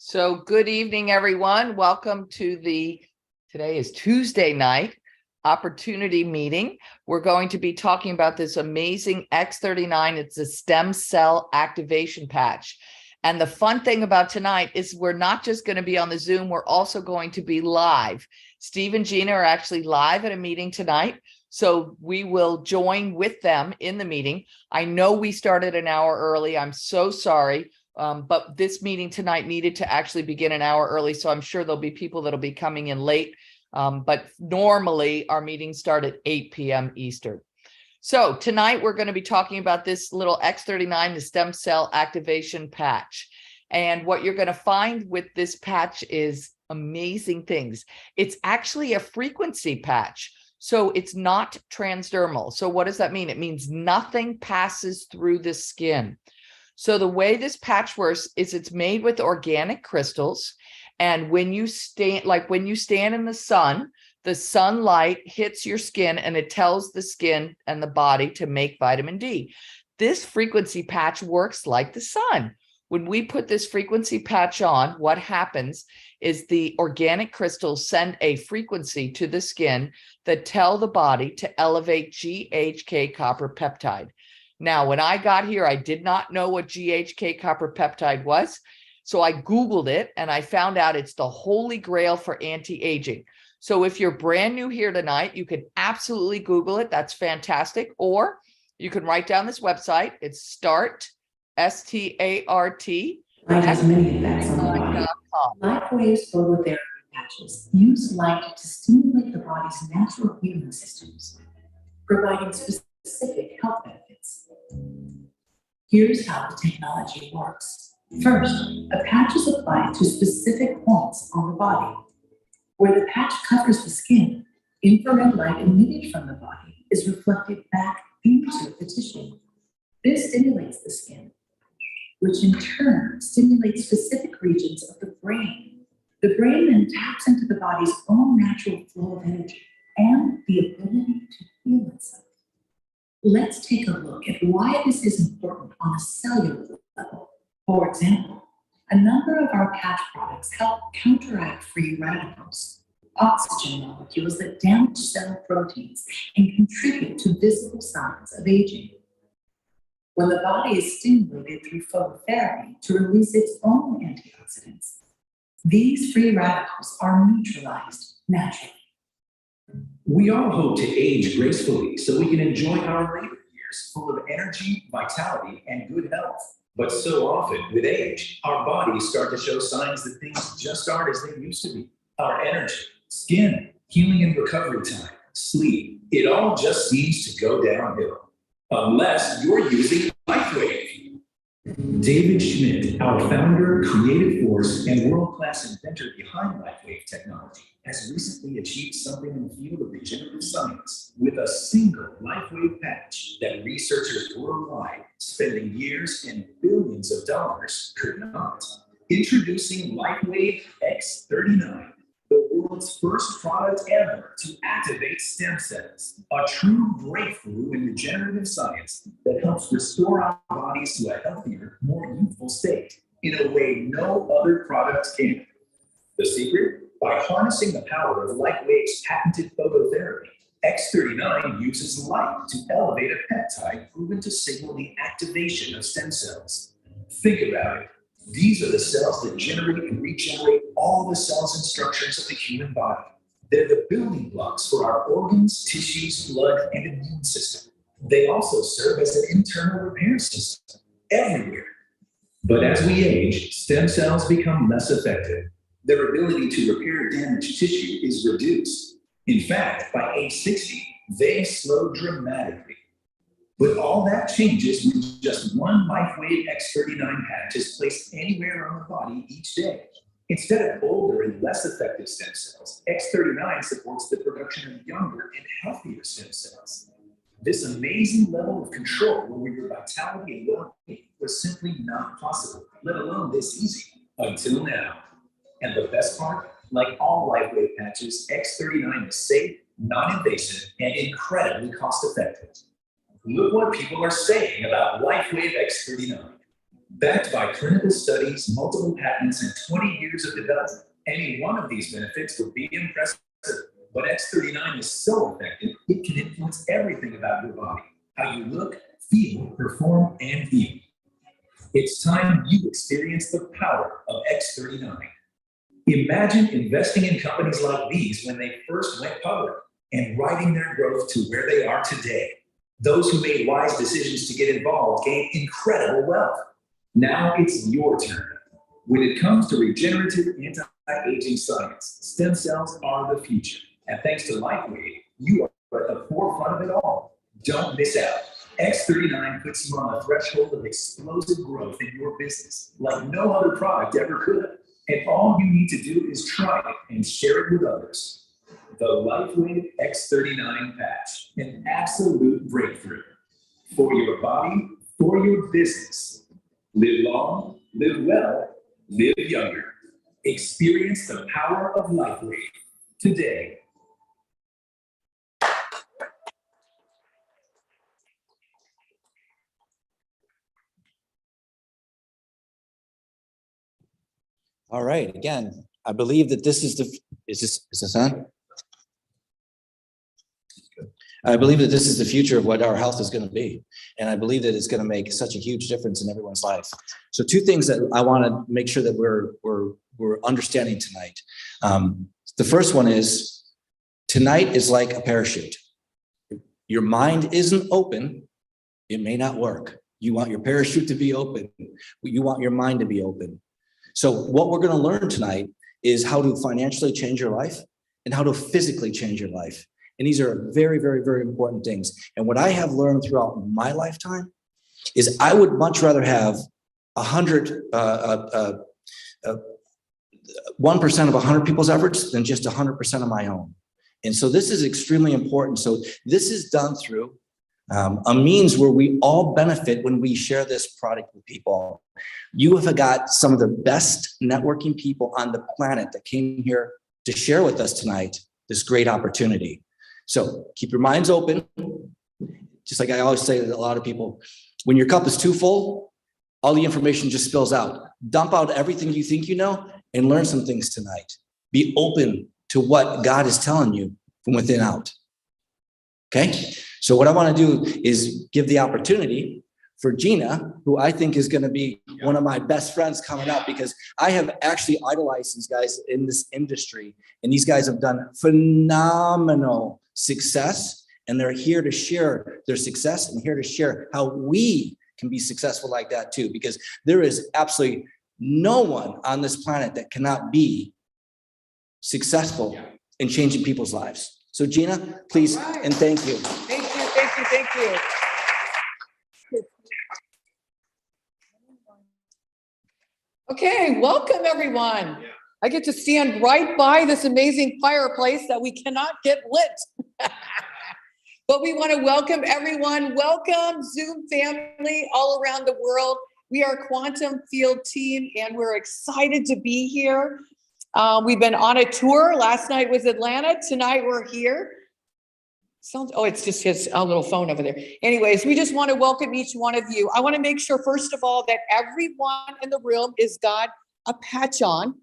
So good evening, everyone. Welcome to today is Tuesday night opportunity meeting. We're going to be talking about this amazing X39. It's a stem cell activation patch. And the fun thing about tonight is we're not just going to be on the Zoom, we're also going to be live. Steve and Gina are actually live at a meeting tonight. So we will join with them in the meeting. I know we started an hour early. I'm so sorry. But this meeting tonight needed to actually begin an hour early. So I'm sure there'll be people that'll be coming in late. But normally our meetings start at 8 p.m. Eastern. So tonight we're going to be talking about this little X39, the stem cell activation patch. And what you're going to find with this patch is amazing things. It's actually a frequency patch. So it's not transdermal. So what does that mean? It means nothing passes through the skin. So the way this patch works is it's made with organic crystals. And when you stand in the sunlight hits your skin and it tells the skin and the body to make vitamin D. This frequency patch works like the sun. When we put this frequency patch on, what happens is the organic crystals send a frequency to the skin that tell the body to elevate GHK copper peptide. Now, when I got here, I did not know what GHK copper peptide was. So I Googled it and I found out it's the holy grail for anti-aging. So if you're brand new here tonight, you can absolutely Google it. That's fantastic. Or you can write down this website. It's START, S-T-A-R-T. Light has many effects on the body. Light waves phototherapy patches use light to stimulate the body's natural healing systems, providing specific health benefits. Here's how the technology works. First, a patch is applied to specific points on the body. Where the patch covers the skin, infrared light emitted from the body is reflected back into the tissue. This stimulates the skin, which in turn stimulates specific regions of the brain. The brain then taps into the body's own natural flow of energy and the ability to heal itself. Let's take a look at why this is important on a cellular level. For example, a number of our patch products help counteract free radicals, oxygen molecules that damage cell proteins and contribute to visible signs of aging. When the body is stimulated through phototherapy to release its own antioxidants, these free radicals are neutralized naturally. We all hope to age gracefully so we can enjoy our later years full of energy, vitality, and good health. But so often, with age, our bodies start to show signs that things just aren't as they used to be. Our energy, skin, healing and recovery time, sleep, it all just seems to go downhill. Unless you're using LifeWave. David Schmidt, our founder, creative force, and world-class inventor behind LifeWave technology, has recently achieved something in the field of regenerative science with a single LifeWave patch that researchers worldwide, spending years and billions of dollars, could not. Introducing LifeWave X39, the world's first product ever to activate stem cells, a true breakthrough in regenerative science that helps restore our bodies to a healthier, more youthful state in a way no other product can. The secret? By harnessing the power of LifeWave's patented phototherapy, X39 uses light to elevate a peptide proven to signal the activation of stem cells. Think about it. These are the cells that generate and regenerate all the cells and structures of the human body. They're the building blocks for our organs, tissues, blood, and immune system. They also serve as an internal repair system everywhere. But as we age, stem cells become less effective. Their ability to repair damaged tissue is reduced. In fact, by age 60, they slow dramatically. But all that changes when just one LifeWave X39 patch is placed anywhere on the body each day. Instead of older and less effective stem cells, X39 supports the production of younger and healthier stem cells. This amazing level of control over your vitality and well-being was simply not possible, let alone this easy, until now. And the best part, like all LifeWave patches, X39 is safe, non-invasive, and incredibly cost-effective. Look what people are saying about LifeWave X39. Backed by clinical studies, multiple patents, and 20 years of development, any one of these benefits would be impressive. But X39 is so effective, it can influence everything about your body, how you look, feel, perform, and heal. It's time you experience the power of X39. Imagine investing in companies like these when they first went public and riding their growth to where they are today. Those who made wise decisions to get involved gained incredible wealth. Now it's your turn. When it comes to regenerative anti-aging science, stem cells are the future. And thanks to LifeWave, you are at the forefront of it all. Don't miss out. X39 puts you on the threshold of explosive growth in your business like no other product ever could. And all you need to do is try it and share it with others. The LifeWave X39 patch, an absolute breakthrough for your body, for your business. Live long, live well, live younger. Experience the power of LifeWave today. All right, again, I believe that this is is this on? I believe that this is the future of what our health is going to be. And I believe that it's going to make such a huge difference in everyone's life. So two things that I want to make sure that we're understanding tonight. The first one is tonight is like a parachute. Your mind isn't open, it may not work. You want your parachute to be open. You want your mind to be open. So what we're going to learn tonight is how to financially change your life and how to physically change your life. And these are very, very, very important things. And what I have learned throughout my lifetime is I would much rather have 1% of 100 people's efforts than just 100% of my own. And so this is extremely important. So this is done through a means where we all benefit when we share this product with people. You have got some of the best networking people on the planet that came here to share with us tonight this great opportunity. So keep your minds open. Just like I always say to a lot of people, when your cup is too full, all the information just spills out. Dump out everything you think you know and learn some things tonight. Be open to what God is telling you from within out. Okay? So what I want to do is give the opportunity for Gina, who I think is going to be one of my best friends coming up, because I have actually idolized these guys in this industry, and these guys have done phenomenal success, and they're here to share their success and here to share how we can be successful like that too, because there is absolutely no one on this planet that cannot be successful in changing people's lives. So Gina, please, and thank you. Thank you, thank you, thank you. Okay, welcome everyone. I get to stand right by this amazing fireplace that we cannot get lit. But we want to welcome everyone. Welcome Zoom family all around the world. We are Quantum Field Team and we're excited to be here. We've been on a tour. Last night was Atlanta. Tonight we're here. Oh, it's just his little phone over there. Anyways, we just want to welcome each one of you. I want to make sure, first of all, that everyone in the room has got a patch on.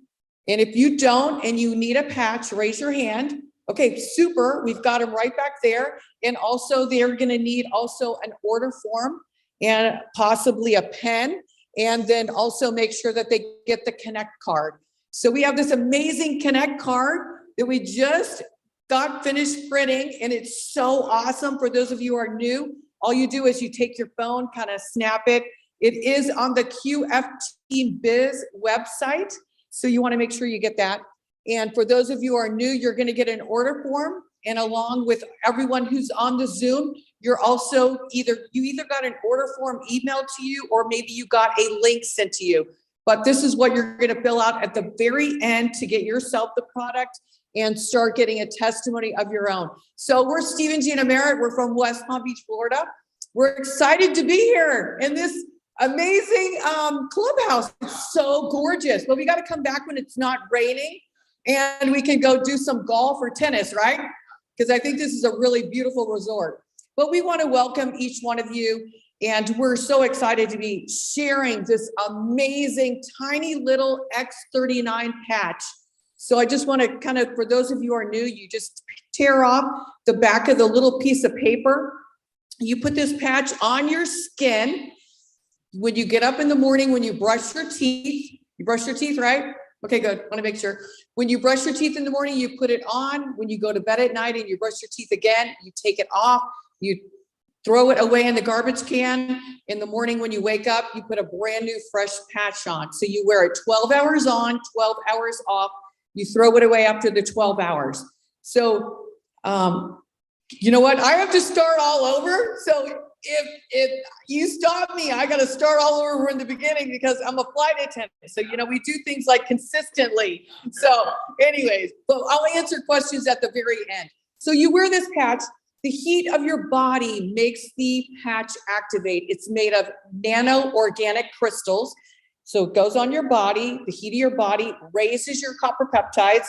And if you don't and you need a patch, raise your hand. Okay, super. We've got them right back there. And also they're going to need also an order form and possibly a pen. And then also make sure that they get the Connect card. So we have this amazing Connect card that we just got finished printing, and it's so awesome. For those of you who are new, all you do is you take your phone, kind of snap it. It is on the QFT Biz website, so you want to make sure you get that. And for those of you who are new, you're going to get an order form, and along with everyone who's on the Zoom, you're also either got an order form emailed to you, or maybe you got a link sent to you. But this is what you're going to fill out at the very end to get yourself the product and start getting a testimony of your own. So we're Steve and Gina Merritt. We're from West Palm Beach, Florida. We're excited to be here in this amazing clubhouse. It's so gorgeous. But we got to come back when it's not raining and we can go do some golf or tennis, right? Because I think this is a really beautiful resort. But we want to welcome each one of you. And we're so excited to be sharing this amazing tiny little X39 patch. So I just want to kind of, for those of you who are new, you just tear off the back of the little piece of paper. You put this patch on your skin. When you get up in the morning, when you brush your teeth, you brush your teeth, right? Okay, good. Want to make sure. When you brush your teeth in the morning, you put it on. When you go to bed at night and you brush your teeth again, you take it off. You throw it away in the garbage can. In the morning when you wake up, you put a brand new fresh patch on. So you wear it 12 hours on, 12 hours off. You throw it away after the 12 hours. So, you know what? I have to start all over. So if you stop me, I got to start all over in the beginning because I'm a flight attendant. So, you know, we do things like consistently. So anyways, but I'll answer questions at the very end. So you wear this patch. The heat of your body makes the patch activate. It's made of nano-organic crystals. So it goes on your body. The heat of your body raises your copper peptides,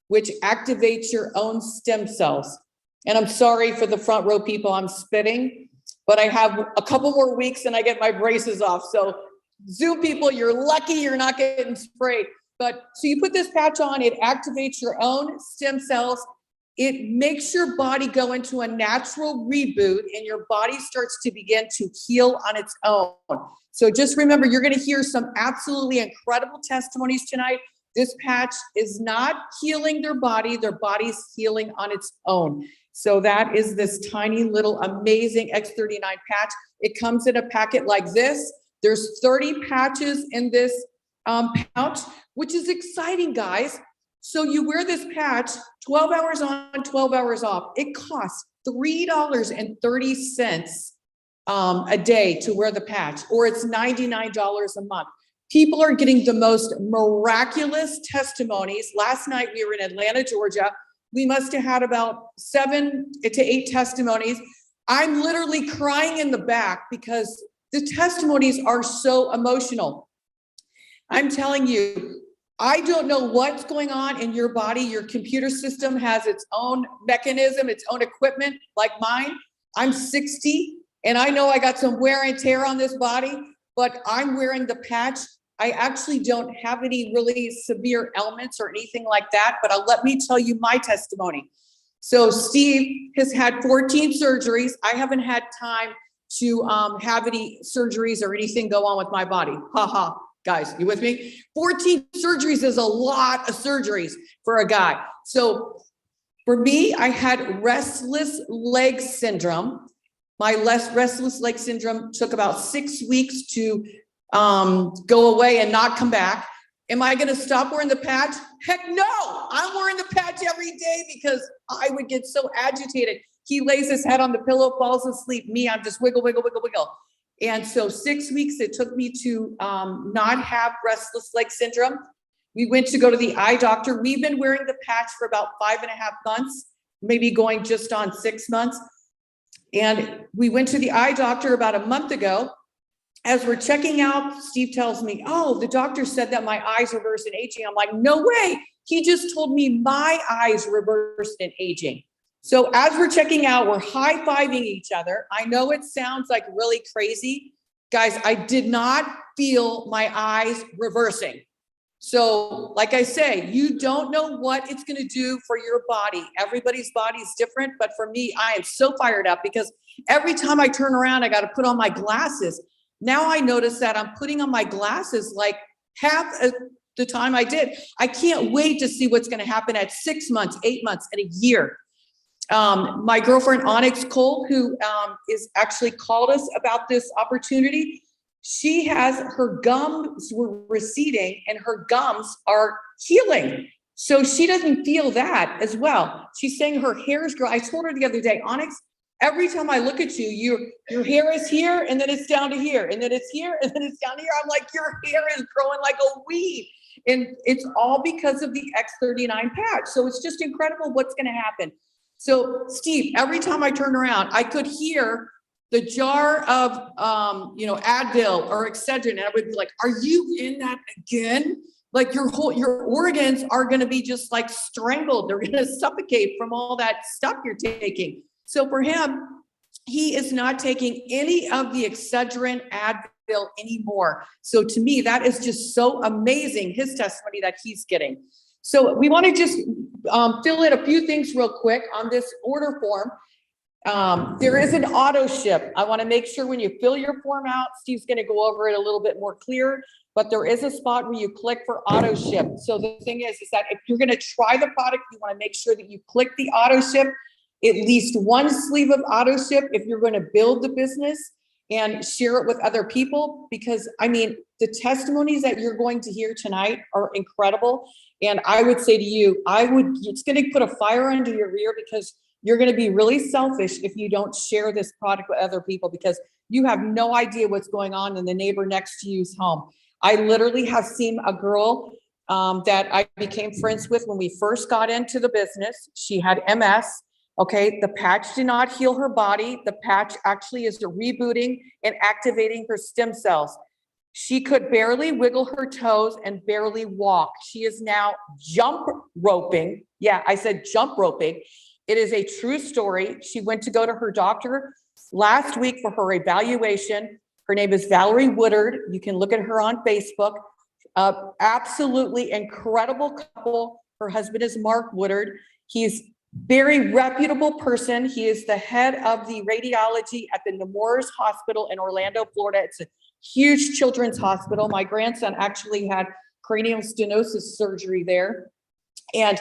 which activates your own stem cells. And I'm sorry for the front row people, I'm spitting, but I have a couple more weeks and I get my braces off. So Zoom people, you're lucky you're not getting sprayed. But so you put this patch on, it activates your own stem cells. It makes your body go into a natural reboot and your body starts to begin to heal on its own. So just remember, you're going to hear some absolutely incredible testimonies tonight. This patch is not healing their body's healing on its own. So that is this tiny little amazing X39 patch. It comes in a packet like this. There's 30 patches in this pouch, which is exciting, guys. So you wear this patch 12 hours on, 12 hours off. It costs $3.30 a day to wear the patch, or it's $99 a month. People are getting the most miraculous testimonies. Last night we were in Atlanta, Georgia. We must have had about 7 to 8 testimonies. I'm literally crying in the back because the testimonies are so emotional. I'm telling you, I don't know what's going on in your body. Your computer system has its own mechanism, its own equipment like mine. I'm 60 and I know I got some wear and tear on this body, but I'm wearing the patch. I actually don't have any really severe ailments or anything like that, but let me tell you my testimony. So Steve has had 14 surgeries. I haven't had time to have any surgeries or anything go on with my body. Ha ha. Guys, you with me? 14 surgeries is a lot of surgeries for a guy. So for me, I had restless leg syndrome. My restless leg syndrome took about 6 weeks to go away and not come back. Am I going to stop wearing the patch? Heck no, I'm wearing the patch every day because I would get so agitated. He lays his head on the pillow, falls asleep. Me, I'm just wiggle, wiggle, wiggle, wiggle. And so 6 weeks it took me to not have restless leg syndrome. We went to go to the eye doctor. We've been wearing the patch for about 5.5 months, maybe going just on 6 months. And we went to the eye doctor about a month ago. As we're checking out, Steve tells me, oh, the doctor said that my eyes reverse in aging. I'm like, no way. He just told me my eyes reversed in aging. So as we're checking out, we're high-fiving each other. I know it sounds like really crazy. Guys, I did not feel my eyes reversing. So like I say, you don't know what it's going to do for your body. Everybody's body is different. But for me, I am so fired up because every time I turn around, I got to put on my glasses. Now I notice that I'm putting on my glasses like half the time I did. I can't wait to see what's going to happen at 6 months, 8 months, and a year. My girlfriend, Onyx Cole, who is actually called us about this opportunity, she has her gums were receding and her gums are healing. So she doesn't feel that as well. She's saying her hair is growing. I told her the other day, Onyx, every time I look at you, your hair is here and then it's down to here and then it's here and then it's down to here. I'm like, your hair is growing like a weed. And it's all because of the X39 patch. So it's just incredible what's going to happen. So Steve, every time I turn around, I could hear the jar of, Advil or Excedrin. And I would be like, are you in that again? Like your organs are going to be just like strangled. They're going to suffocate from all that stuff you're taking. So for him, He is not taking any of the Excedrin, Advil anymore. So to me, that is just so amazing, his testimony that he's getting. So we want to just fill in a few things real quick on this order form. There is an auto ship. I want to make sure when you fill your form out, Steve's going to go over it a little bit more clear, but there is a spot where you click for auto ship. So the thing is that if you're going to try the product, you want to make sure that you click the auto ship, at least one sleeve of auto ship if you're going to build the business and share it with other people, because I mean, the testimonies that you're going to hear tonight are incredible. And I would say to you, it's going to put a fire under your ear, because you're going to be really selfish if you don't share this product with other people, because you have no idea what's going on in the neighbor next to you's home. I literally have seen a girl that I became friends with when we first got into the business. She had MS. Okay, the patch did not heal her body. The patch actually is rebooting and activating her stem cells. She could barely wiggle her toes and barely walk. She is now jump roping. Yeah, I said jump roping. It is a true story. She went to go to her doctor last week for her evaluation. Her name is Valerie Woodard. You can look at her on Facebook. Absolutely incredible couple. Her husband is Mark Woodard. He's very reputable person. He is the head of the radiology at the Nemours Hospital in Orlando, Florida. It's a huge children's hospital. My grandson actually had cranial stenosis surgery there. And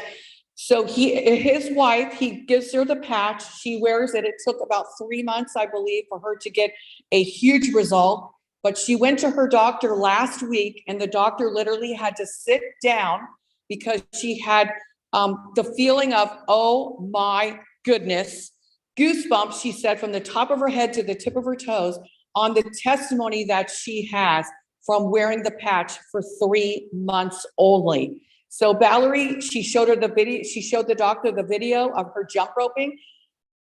so his wife, he gives her the patch. She wears it. It took about 3 months, I believe, for her to get a huge result. But she went to her doctor last week, and the doctor literally had to sit down because she had the feeling of, oh my goodness, goosebumps, she said, from the top of her head to the tip of her toes on the testimony that she has from wearing the patch for 3 months only. So Valerie, she showed her the video, she showed the doctor the video of her jump roping.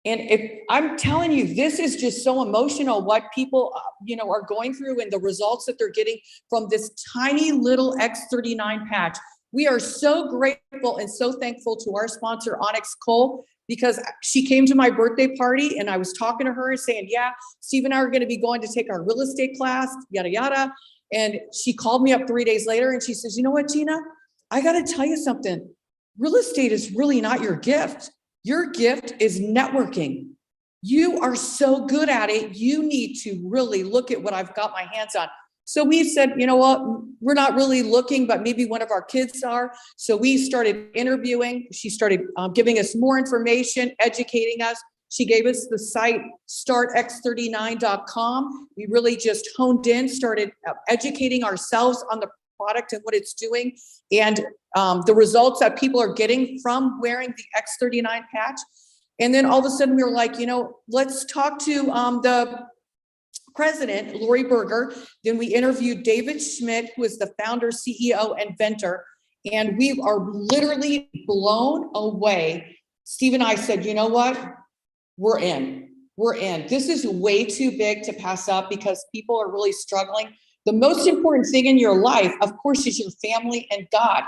And if I'm telling you, this is just so emotional, what people, are going through and the results that they're getting from this tiny little X39 patch. We are so grateful and so thankful to our sponsor, Onyx Cole, because she came to my birthday party and I was talking to her and saying, yeah, Steve and I are going to be going to take our real estate class, yada, yada. And she called me up 3 days later and she says, you know what, Gina, I got to tell you something. Real estate is really not your gift. Your gift is networking. You are so good at it. You need to really look at what I've got my hands on. So we said, you know what, we're not really looking, but maybe one of our kids are. So we started interviewing. She started giving us more information, educating us. She gave us the site startx39.com. We really just honed in, started educating ourselves on the product and what it's doing, and the results that people are getting from wearing the X39 patch. And then all of a sudden we were like, let's talk to the president, Lori Berger. Then we interviewed David Schmidt, who is the founder, CEO, and inventor. And we are literally blown away. Steve and I said, you know what? We're in. This is way too big to pass up because people are really struggling. The most important thing in your life, of course, is your family and God.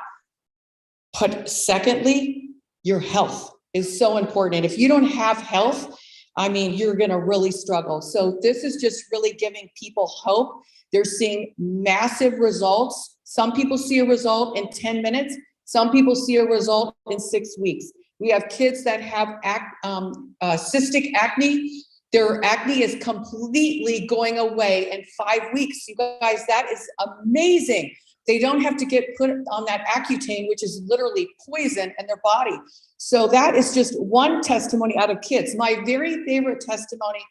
But secondly, your health is so important. And if you don't have health, you're going to really struggle. So this is just really giving people hope. They're seeing massive results. Some people see a result in 10 minutes. Some people see a result in 6 weeks. We have kids that have cystic acne. Their acne is completely going away in 5 weeks. You guys, that is amazing. They don't have to get put on that Accutane, which is literally poison in their body. So that is just one testimony out of kids. My very favorite testimony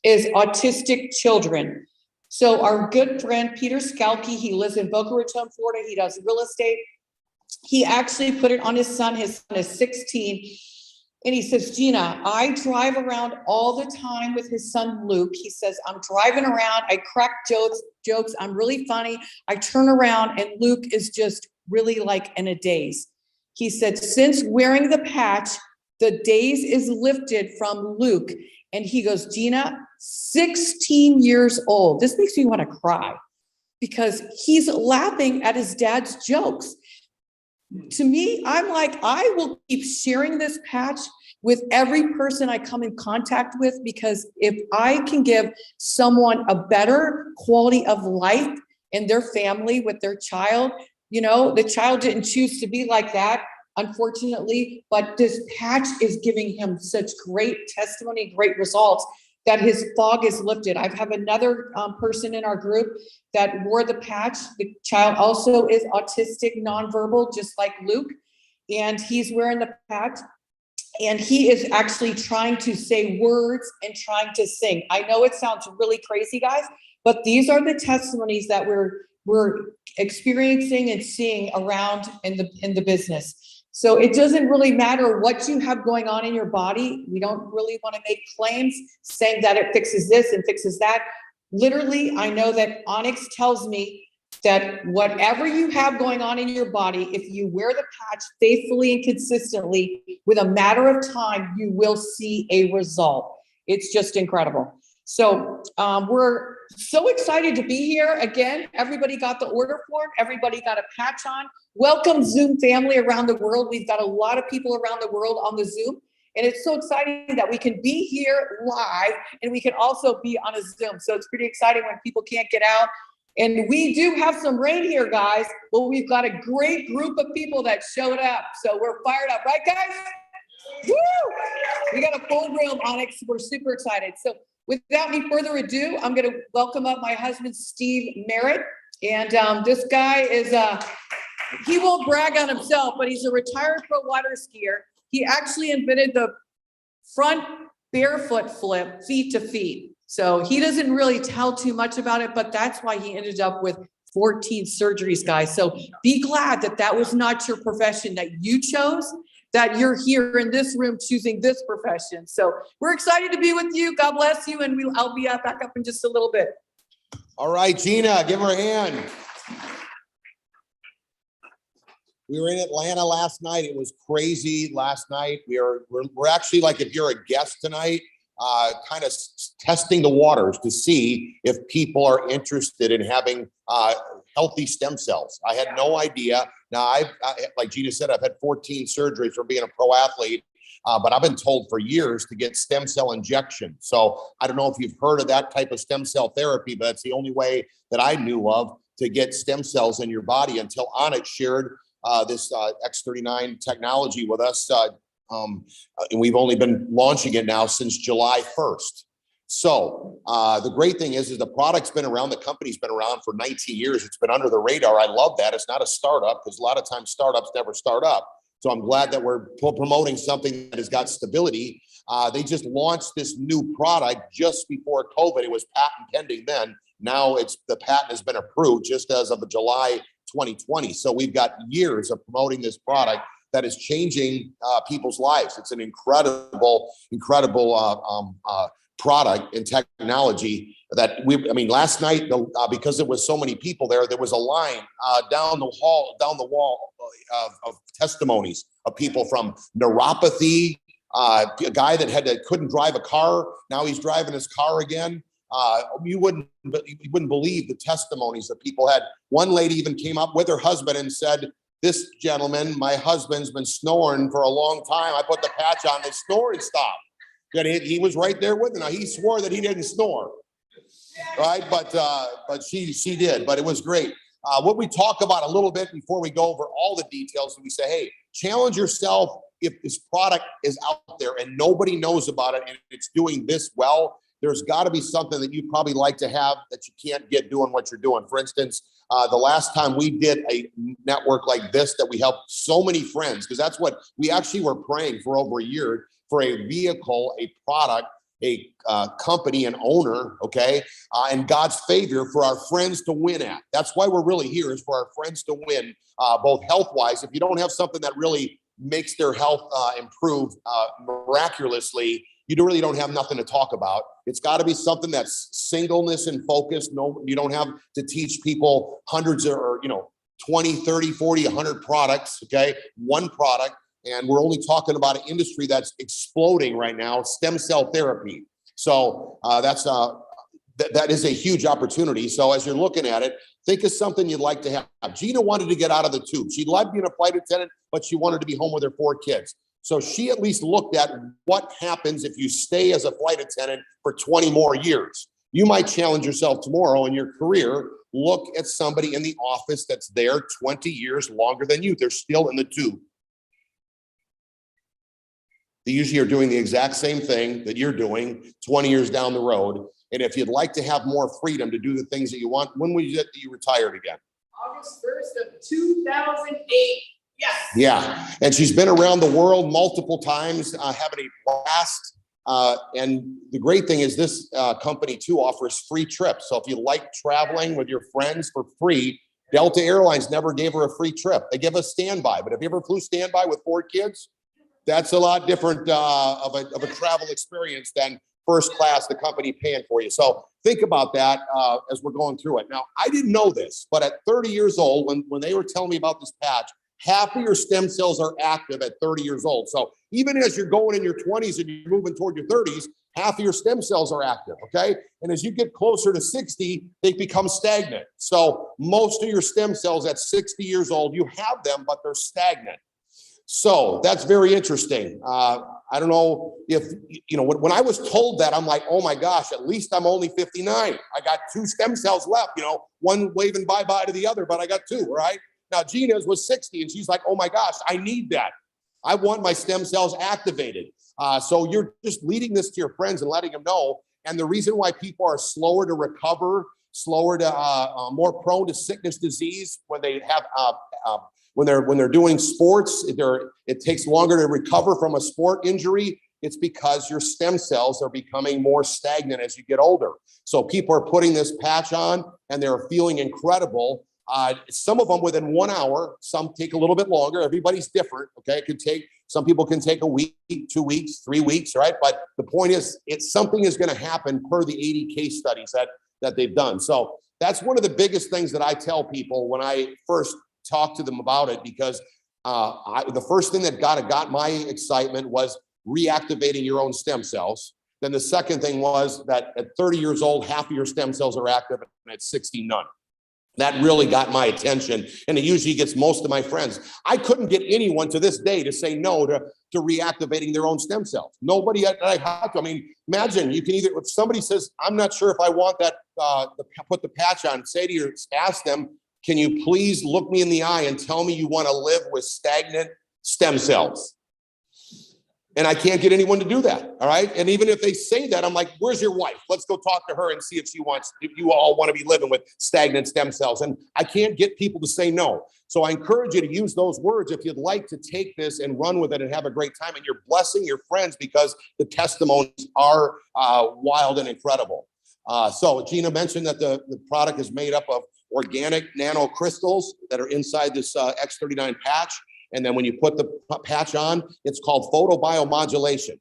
is autistic children. So our good friend, Peter Skalke, he lives in Boca Raton, Florida. He does real estate. He actually put it on his son. His son is 16. And he says, Gina, I drive around all the time with his son, Luke. He says, I'm driving around. I crack jokes. I'm really funny. I turn around and Luke is just really like in a daze. He said, since wearing the patch, the daze is lifted from Luke. And he goes, Gina, 16 years old. This makes me want to cry because he's laughing at his dad's jokes. To me, I'm like, I will keep sharing this patch with every person I come in contact with, because if I can give someone a better quality of life in their family with their child, you know, the child didn't choose to be like that, unfortunately, but this patch is giving him such great testimony, great results, that his fog is lifted. I have another person in our group that wore the patch. The child also is autistic, nonverbal, just like Luke, and he's wearing the patch. And he is actually trying to say words and trying to sing. I know it sounds really crazy, guys, but these are the testimonies that we're experiencing and seeing around in the business. So it doesn't really matter what you have going on in your body. We don't really want to make claims saying that it fixes this and fixes that. Literally, I know that Onyx tells me that whatever you have going on in your body, if you wear the patch faithfully and consistently, with a matter of time, you will see a result. It's just incredible. So we're so excited to be here. Again, everybody got the order form. Everybody got a patch on. Welcome, Zoom family around the world. We've got a lot of people around the world on the Zoom. And it's so exciting that we can be here live and we can also be on a Zoom. So it's pretty exciting when people can't get out. And we do have some rain here, guys, but we've got a great group of people that showed up. So we're fired up, right, guys? Woo! We got a full room, Onyx. We're super excited. So without any further ado, I'm going to welcome up my husband, Steve Merritt. And this guy is, he won't brag on himself, but he's a retired pro water skier. He actually invented the front barefoot flip, feet to feet. So he doesn't really tell too much about it, but that's why he ended up with 14 surgeries, guys. So be glad that that was not your profession that you chose, that you're here in this room choosing this profession. So we're excited to be with you. God bless you. And I'll be back up in just a little bit. All right, Gina, give her a hand. We were in Atlanta last night. It was crazy last night. We're actually, like, if you're a guest tonight, kind of testing the waters to see if people are interested in having healthy stem cells. I had no idea. Now, I like Gina said, I've had 14 surgeries from being a pro athlete, but I've been told for years to get stem cell injection. So I don't know if you've heard of that type of stem cell therapy, but that's the only way that I knew of to get stem cells in your body, until Onyx shared this X39 technology with us. And we've only been launching it now since July 1st. So the great thing is the product's been around, the company's been around for 19 years. It's been under the radar. I love that. It's not a startup, because a lot of times startups never start up. So I'm glad that we're promoting something that has got stability. They just launched this new product just before COVID. It was patent pending then. Now the patent has been approved just as of July 2020. So we've got years of promoting this product that is changing people's lives. It's an incredible product and technology that last night, because there was so many people there was a line down the wall of testimonies of people from neuropathy, a guy that couldn't drive a car. Now he's driving his car again. You wouldn't believe the testimonies that people had. One lady even came up with her husband and said, "This gentleman, my husband's been snoring for a long time. I put the patch on, the snoring stopped." And he was right there with him. Now, he swore that he didn't snore, right? But she did. But it was great. What we talk about a little bit before we go over all the details, we say, hey, challenge yourself. If this product is out there and nobody knows about it and it's doing this well, there's got to be something that you probably like to have that you can't get doing what you're doing. For instance, the last time we did a network like this, that we helped so many friends, because that's what we actually were praying for over a year, for a vehicle, a product, a company, an owner, okay, and God's favor for our friends to win at. That's why we're really here, is for our friends to win, both health-wise. If you don't have something that really makes their health improve miraculously, you really don't have nothing to talk about. It's got to be something that's singleness and focus. No, you don't have to teach people hundreds or 20, 30, 40, 100 products, okay? One product. And we're only talking about an industry that's exploding right now, stem cell therapy. So that is a huge opportunity. So as you're looking at it, think of something you'd like to have. Gina wanted to get out of the tube. She loved being a flight attendant, but she wanted to be home with her 4 kids. So she at least looked at what happens if you stay as a flight attendant for 20 more years. You might challenge yourself tomorrow in your career. Look at somebody in the office that's there 20 years longer than you. They're still in the tube. They usually are doing the exact same thing that you're doing 20 years down the road. And if you'd like to have more freedom to do the things that you want, when was it that you retired again? August 1st of 2008. Yes. Yeah. And she's been around the world multiple times, having a blast. And the great thing is this company too offers free trips. So if you like traveling with your friends for free, Delta Airlines never gave her a free trip. They give us standby. But if you ever flew standby with 4 kids, that's a lot different of a travel experience than first class, the company paying for you. So think about that as we're going through it. Now, I didn't know this, but at 30 years old, when they were telling me about this patch, half of your stem cells are active at 30 years old. So even as you're going in your 20s and you're moving toward your 30s, half of your stem cells are active, okay? And as you get closer to 60, they become stagnant. So most of your stem cells at 60 years old, you have them, but they're stagnant. So that's very interesting. I don't know if, you know, when I was told that, I'm like, oh my gosh, at least I'm only 59. I got 2 stem cells left, you know, one waving bye-bye to the other, but I got 2, right? Now, Gina's was 60 and she's like, oh my gosh, I need that. I want my stem cells activated. So you're just leading this to your friends and letting them know. And the reason why people are slower to recover, slower to, more prone to sickness, disease, when they have, when they're doing sports, it takes longer to recover from a sport injury. It's because your stem cells are becoming more stagnant as you get older. So people are putting this patch on and they're feeling incredible. Some of them within 1 hour, some take a little bit longer. Everybody's different. Okay. Some people can take a week, 2 weeks, 3 weeks, right? But the point is, something is going to happen per the 80 case studies that they've done. So that's one of the biggest things that I tell people when I first talk to them about it, because the first thing that got my excitement was reactivating your own stem cells. Then the second thing was that at 30 years old, half of your stem cells are active, and at 60, none. That really got my attention, and it usually gets most of my friends. I couldn't get anyone to this day to say no to reactivating their own stem cells. Nobody that I had to. I mean, imagine you can either, if somebody says, I'm not sure if I want that, put the patch on, ask them, can you please look me in the eye and tell me you want to live with stagnant stem cells? And I can't get anyone to do that. All right. And even if they say that, I'm like, where's your wife? Let's go talk to her and see if you all want to be living with stagnant stem cells. And I can't get people to say no. So I encourage you to use those words if you'd like to take this and run with it and have a great time. And you're blessing your friends because the testimonies are wild and incredible. So Gina mentioned that the product is made up of organic nanocrystals that are inside this X39 patch. And then when you put the patch on, it's called photobiomodulation.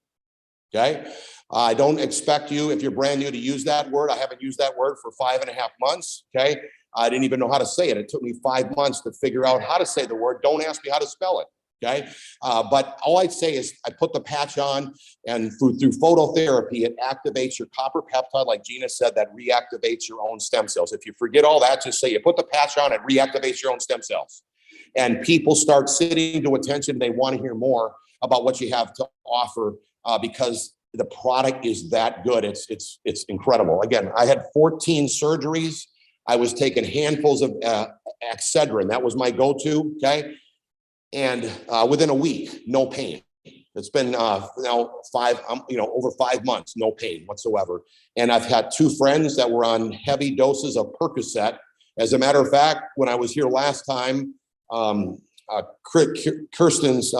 Okay. I don't expect you, if you're brand new, to use that word. I haven't used that word for 5.5 months. Okay. I didn't even know how to say it. It took me 5 months to figure out how to say the word. Don't ask me how to spell it. Okay. But all I'd say is I put the patch on, and through phototherapy, it activates your copper peptide, like Gina said, that reactivates your own stem cells. If you forget all that, just say you put the patch on, it reactivates your own stem cells. And people start sitting to attention. They want to hear more about what you have to offer because the product is that good. It's incredible. Again, I had 14 surgeries. I was taking handfuls of Excedrin. That was my go-to. Okay. And within a week, no pain. It's been now over 5 months, no pain whatsoever. And I've had 2 friends that were on heavy doses of Percocet. As a matter of fact, when I was here last time, Kirsten's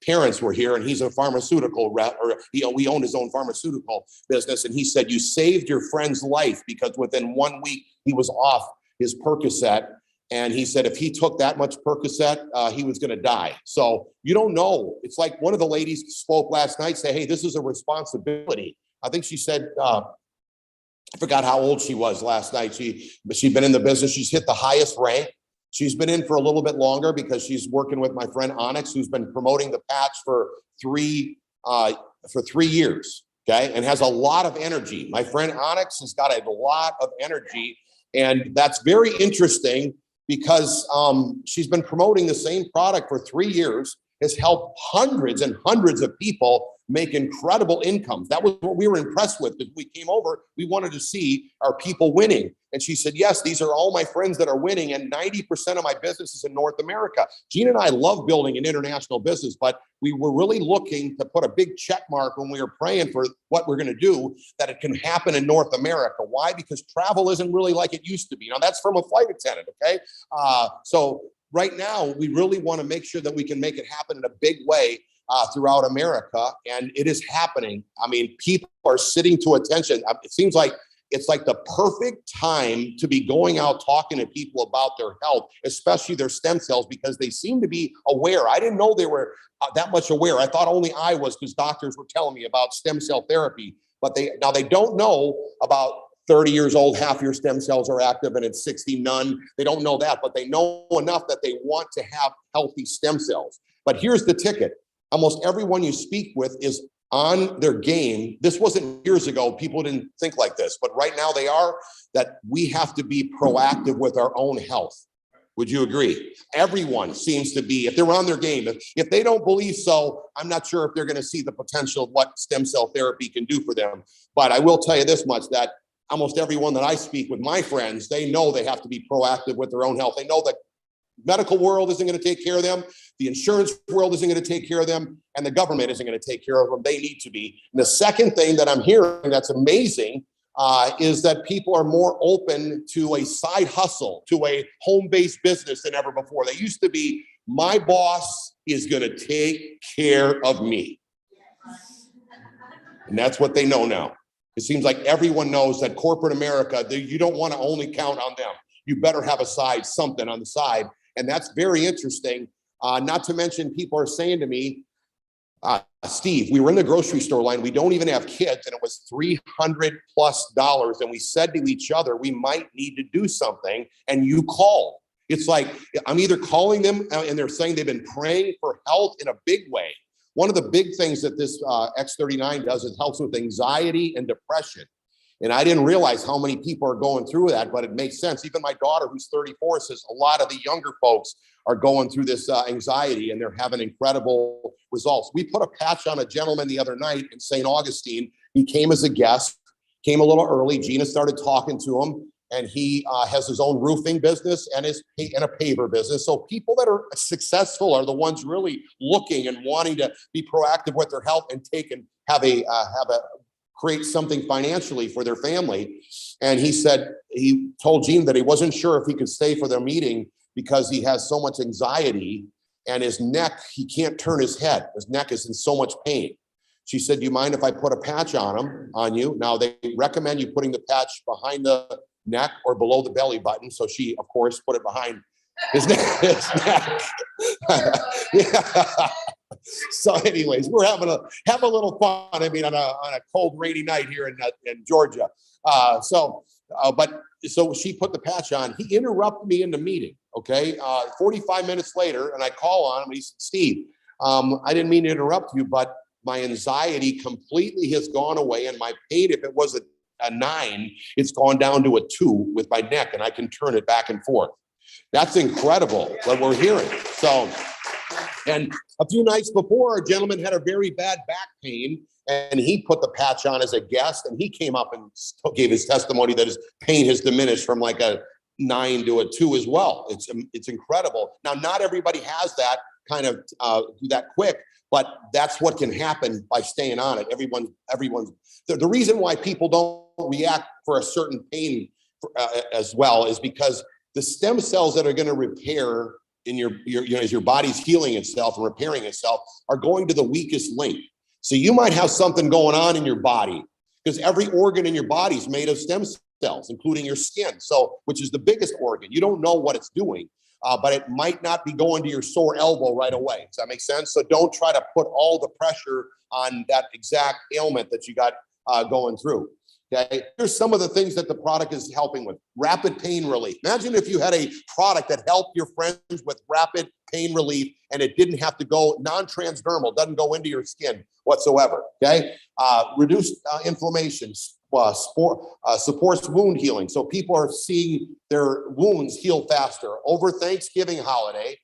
parents were here, and he's a pharmaceutical rep, or we owned his own pharmaceutical business. And he said, you saved your friend's life, because within 1 week he was off his Percocet. And he said, if he took that much Percocet, he was going to die. So you don't know. It's like one of the ladies spoke last night, say, hey, this is a responsibility. I think she said, I forgot how old she was last night. She'd been in the business. She's hit the highest rank. She's been in for a little bit longer because she's working with my friend Onyx, who's been promoting the patch for 3 years, okay, and has a lot of energy. My friend Onyx has got a lot of energy, and that's very interesting because she's been promoting the same product for 3 years. has helped hundreds and hundreds of people make incredible incomes. That was what we were impressed with, because we came over, we wanted to see our people winning. And she said, yes, these are all my friends that are winning, and 90% of my business is in North America. Gina and I love building an international business, but we were really looking to put a big check mark when we were praying for what we're going to do, that it can happen in North America. Why? Because travel isn't really like it used to be. Now, that's from a flight attendant, okay? So right now, we really want to make sure that we can make it happen in a big way throughout America, and it is happening. I mean, people are sitting to attention. It seems like it's like the perfect time to be going out talking to people about their health, especially their stem cells, because they seem to be aware. I didn't know they were that much aware. I thought only I was, because doctors were telling me about stem cell therapy, but they don't know about 30 years old, half your stem cells are active, and at 60, none. They don't know that, but they know enough that they want to have healthy stem cells. But here's the ticket. Almost everyone you speak with is on their game. This wasn't years ago. People didn't think like this, but right now they are, that we have to be proactive with our own health. Would you agree? Everyone seems to be, if they're on their game, if they don't believe so, I'm not sure if they're going to see the potential of what stem cell therapy can do for them. But I will tell you this much, that almost everyone that I speak with, my friends, they know they have to be proactive with their own health. They know that medical world isn't going to take care of them. The insurance world isn't going to take care of them, and the government isn't going to take care of them. They need to be. And the second thing that I'm hearing that's amazing is that people are more open to a side hustle, to a home-based business than ever before. They used to be, my boss is going to take care of me. And that's what they know now. It seems like everyone knows that corporate America, you don't want to only count on them. You better have something on the side. And that's very interesting. Not to mention, people are saying to me, Steve, we were in the grocery store line. We don't even have kids, and it was $300+. And we said to each other, we might need to do something. And you called. It's like, I'm either calling them and they're saying they've been praying for health in a big way. One of the big things that this X39 does is helps with anxiety and depression. And I didn't realize how many people are going through that, but it makes sense. Even my daughter, who's 34, says a lot of the younger folks are going through this anxiety, and they're having incredible results. We put a patch on a gentleman the other night in St. Augustine. He came as a guest, came a little early. Gina started talking to him, and he has his own roofing business and a paver business. So people that are successful are the ones really looking and wanting to be proactive with their health and create something financially for their family. And he said, he told Gene that he wasn't sure if he could stay for their meeting because he has so much anxiety, and his neck, he can't turn his head. His neck is in so much pain. She said, do you mind if I put a patch on you? Now, they recommend you putting the patch behind the neck or below the belly button. So she, of course, put it behind his neck. Yeah. So anyways, we're having a little fun. I mean, on a cold, rainy night here in Georgia. So she put the patch on. He interrupted me in the meeting. Okay. 45 minutes later, and I call on him, and he said, Steve, I didn't mean to interrupt you, but my anxiety completely has gone away, and my pain, if it was a 9, it's gone down to a 2 with my neck, and I can turn it back and forth. That's incredible what we're hearing. So, and a few nights before, a gentleman had a very bad back pain, and he put the patch on as a guest, and he came up and gave his testimony that his pain has diminished from like a 9 to a 2 as well. It's incredible. Now, not everybody has that kind of do that quick, but that's what can happen by staying on it. Everyone's the reason why people don't react for a certain pain as well is because the stem cells that are going to repair in as your body's healing itself and repairing itself are going to the weakest link. So you might have something going on in your body, because every organ in your body is made of stem cells, including your skin. So, which is the biggest organ. You don't know what it's doing, but it might not be going to your sore elbow right away. Does that make sense? So don't try to put all the pressure on that exact ailment that you got going through. Okay, here's some of the things that the product is helping with. Rapid pain relief. Imagine if you had a product that helped your friends with rapid pain relief, and it didn't have to go non-transdermal, doesn't go into your skin whatsoever. Okay, reduced inflammation, supports wound healing. So people are seeing their wounds heal faster. Over Thanksgiving holiday,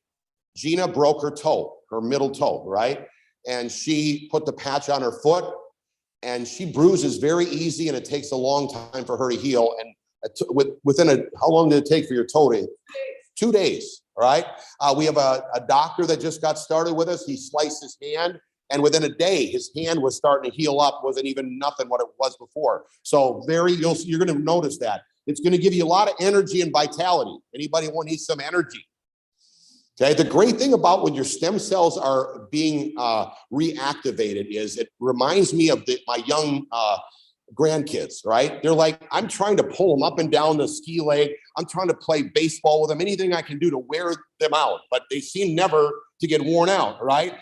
Gina broke her toe, her middle toe, right? And she put the patch on her foot, and she bruises very easy, and it takes a long time for her to heal. And how long did it take for your toe to? 2 days, all right? We have a doctor that just got started with us. He sliced his hand, and within a day, his hand was starting to heal up. Wasn't even nothing what it was before. So you're going to notice that. It's going to give you a lot of energy and vitality. Anybody want needs some energy? Okay, the great thing about when your stem cells are being reactivated is it reminds me of my young grandkids, right? They're like, I'm trying to pull them up and down the ski leg. I'm trying to play baseball with them, anything I can do to wear them out, but they seem never to get worn out, right?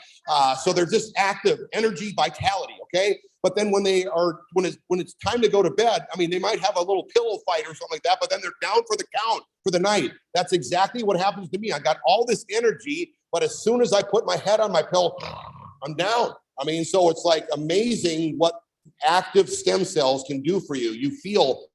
So they're just active, energy, vitality, okay? But then when it's time to go to bed, I mean, they might have a little pillow fight or something like that, but then they're down for the count for the night. That's exactly what happens to me. I got all this energy, but as soon as I put my head on my pillow, I'm down. I mean, so it's like amazing what active stem cells can do for you. You feel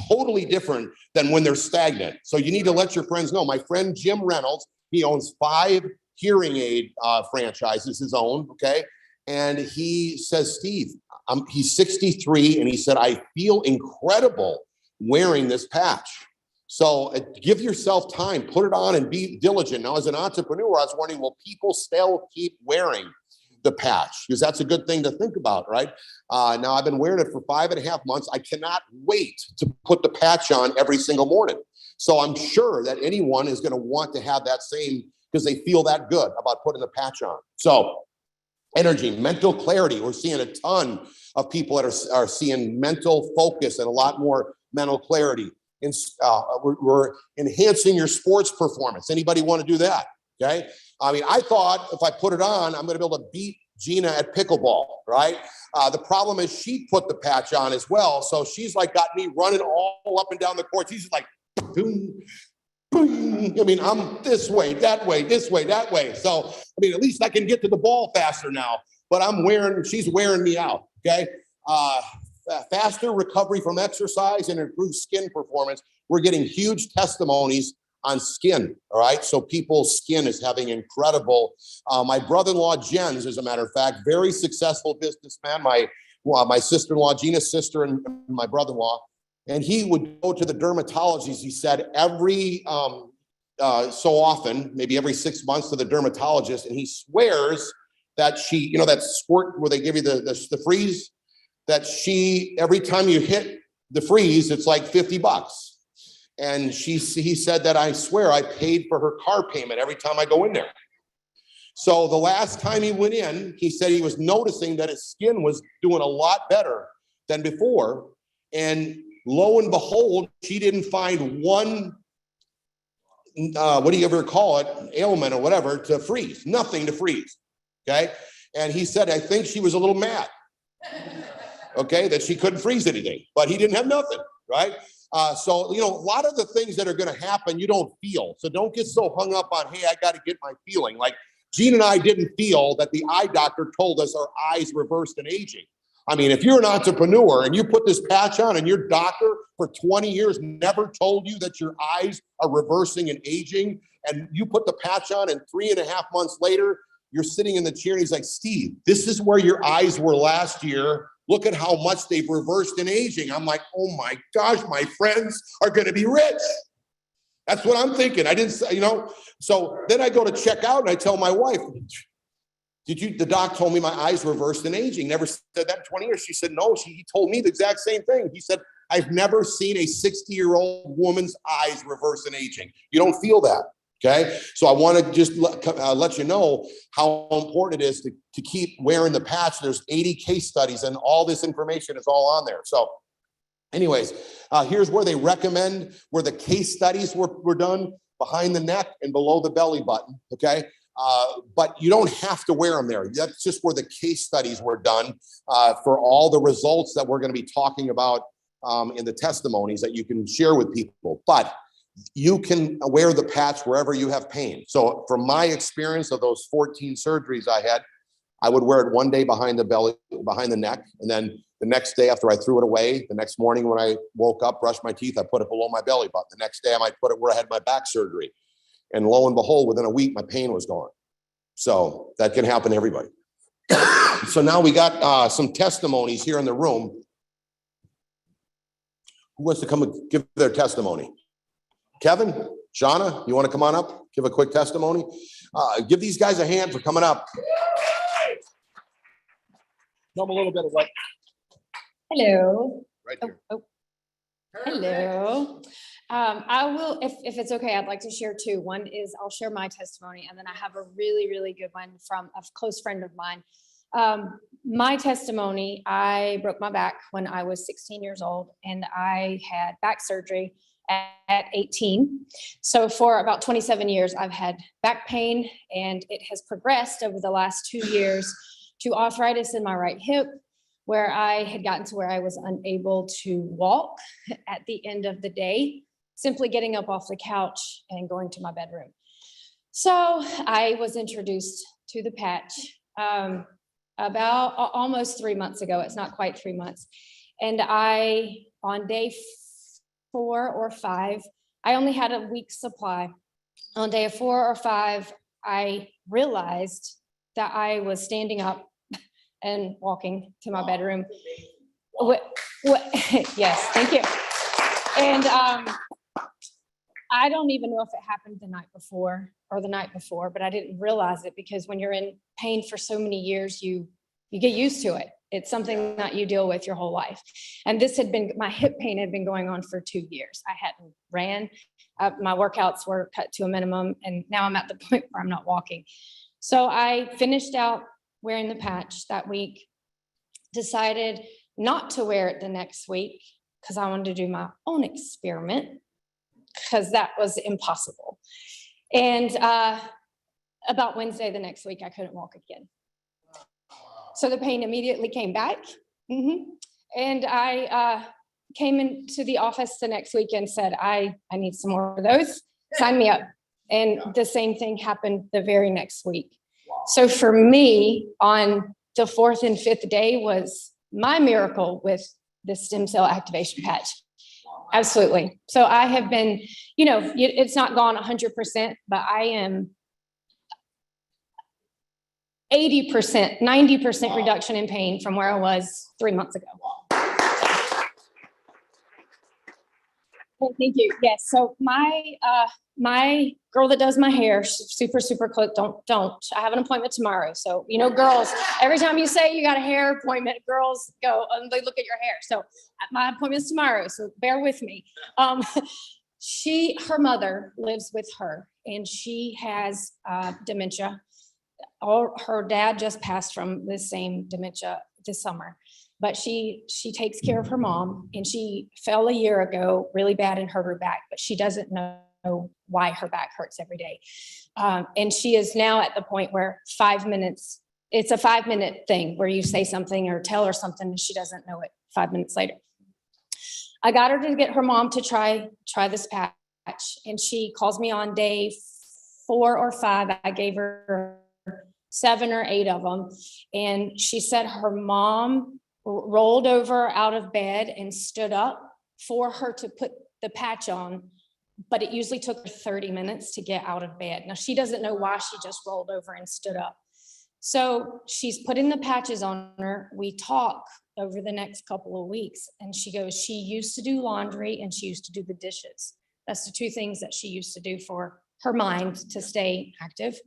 totally different than when they're stagnant. So you need to let your friends know. My friend Jim Reynolds, he owns 5 hearing aid franchises, his own, okay? And he says, Steve, he's 63, and he said, I feel incredible wearing this patch. So give yourself time, put it on and be diligent. Now, as an entrepreneur, I was wondering, will people still keep wearing the patch? Because that's a good thing to think about, right? Now, I've been wearing it for 5.5 months. I cannot wait to put the patch on every single morning. So I'm sure that anyone is going to want to have that same, because they feel that good about putting the patch on. So energy, mental clarity. We're seeing a ton of people that are seeing mental focus and a lot more mental clarity. And we're enhancing your sports performance. Anybody want to do that? Okay. I mean, I thought if I put it on, I'm going to be able to beat Gina at pickleball, right? The problem is she put the patch on as well. So she's like got me running all up and down the court. She's just like, boom, boom. I mean, I'm this way, that way, this way, that way. So, I mean, at least I can get to the ball faster now, but she's wearing me out, okay? Faster recovery from exercise and improved skin performance. We're getting huge testimonies on skin, all right? So people's skin is having incredible, my brother-in-law, Jens, as a matter of fact, very successful businessman, my sister-in-law, Gina's sister, and my brother-in-law, and he would go to the dermatologist, he said, every so often, maybe every 6 months to the dermatologist, and he swears that that squirt where they give you the freeze, that every time you hit the freeze, it's like $50. And he said that I swear I paid for her car payment every time I go in there. So the last time he went in, he said he was noticing that his skin was doing a lot better than before. And lo and behold, she didn't find one, what do you ever call it, ailment or whatever to freeze, nothing to freeze, okay? And he said, I think she was a little mad, okay, that she couldn't freeze anything, but he didn't have nothing, right? So, a lot of the things that are going to happen, you don't feel. So don't get so hung up on, hey, I got to get my feeling. Like Gene and I didn't feel that the eye doctor told us our eyes reversed in aging. I mean, if you're an entrepreneur and you put this patch on and your doctor for 20 years never told you that your eyes are reversing and aging, and you put the patch on and 3.5 months later, you're sitting in the chair and he's like, Steve, this is where your eyes were last year. Look at how much they've reversed in aging. I'm like, oh my gosh, my friends are going to be rich. That's what I'm thinking. I didn't say, so then I go to check out and I tell my wife, the doc told me my eyes reversed in aging. Never said that in 20 years. She said, no, he told me the exact same thing. He said, I've never seen a 60-year-old woman's eyes reverse in aging. You don't feel that. Okay. So I want to just let you know how important it is to keep wearing the patch. There's 80 case studies and all this information is all on there. So anyways, here's where they recommend where the case studies were done behind the neck and below the belly button. Okay. But you don't have to wear them there. That's just where the case studies were done for all the results that we're going to be talking about in the testimonies that you can share with people. But you can wear the patch wherever you have pain. So from my experience of those 14 surgeries I had, I would wear it one day behind the belly, behind the neck. And then the next day after I threw it away, the next morning when I woke up, brushed my teeth, I put it below my belly button. The next day I might put it where I had my back surgery. And lo and behold, within a week, my pain was gone. So that can happen to everybody. So now we got some testimonies here in the room. Who wants to come and give their testimony? Kevin, Shauna, you want to come on up? Give a quick testimony. Give these guys a hand for coming up. Tell them a little bit of what. Hello. Right here. Hello. I will, if it's okay, I'd like to share two. One is I'll share my testimony, and then I have a really, really good one from a close friend of mine. My testimony, I broke my back when I was 16 years old, and I had back surgery at 18. So for about 27 years, I've had back pain, and it has progressed over the last 2 years to arthritis in my right hip, where I had gotten to where I was unable to walk at the end of the day, simply getting up off the couch and going to my bedroom. So I was introduced to the patch about almost 3 months ago. It's not quite 3 months. And on day 4 or 5, I only had a week's supply. On day 4 or 5, I realized that I was standing up and walking to my bedroom. Yes, thank you. And I don't even know if it happened the night before or the night before, but I didn't realize it because when you're in pain for so many years, you get used to it. It's something that you deal with your whole life. And my hip pain had been going on for 2 years. I hadn't ran. My workouts were cut to a minimum, and now I'm at the point where I'm not walking. So I finished out wearing the patch that week, decided not to wear it the next week because I wanted to do my own experiment because that was impossible. And about Wednesday the next week, I couldn't walk again. So the pain immediately came back. And I came into the office the next week and said, I need some more of those, sign me up. And the same thing happened the very next week. So for me, on the 4th and 5th day was my miracle with the stem cell activation patch. Absolutely. So I have been, it's not gone 100%, but I am 80%, 90% reduction in pain from where I was 3 months ago. Well, thank you. Yes. So my girl that does my hair, super, super close. Don't. I have an appointment tomorrow. So, girls, every time you say you got a hair appointment, girls go and they look at your hair. So my appointment's tomorrow. So bear with me. Her mother lives with her, and she has dementia. Her dad just passed from the same dementia this summer. But she takes care of her mom, and she fell a year ago really bad and hurt her back, but she doesn't know why her back hurts every day. And she is now at the point where 5 minutes, it's a 5-minute thing where you say something or tell her something and she doesn't know it 5 minutes later. I got her to get her mom to try this patch, and she calls me on day 4 or 5. I gave her 7 or 8 of them. And she said her mom rolled over out of bed and stood up for her to put the patch on, but it usually took her 30 minutes to get out of bed. Now, she doesn't know why she just rolled over and stood up. So she's putting the patches on her. We talk over the next couple of weeks, and she goes, she used to do laundry and she used to do the dishes. That's the 2 things that she used to do for her mind to stay active.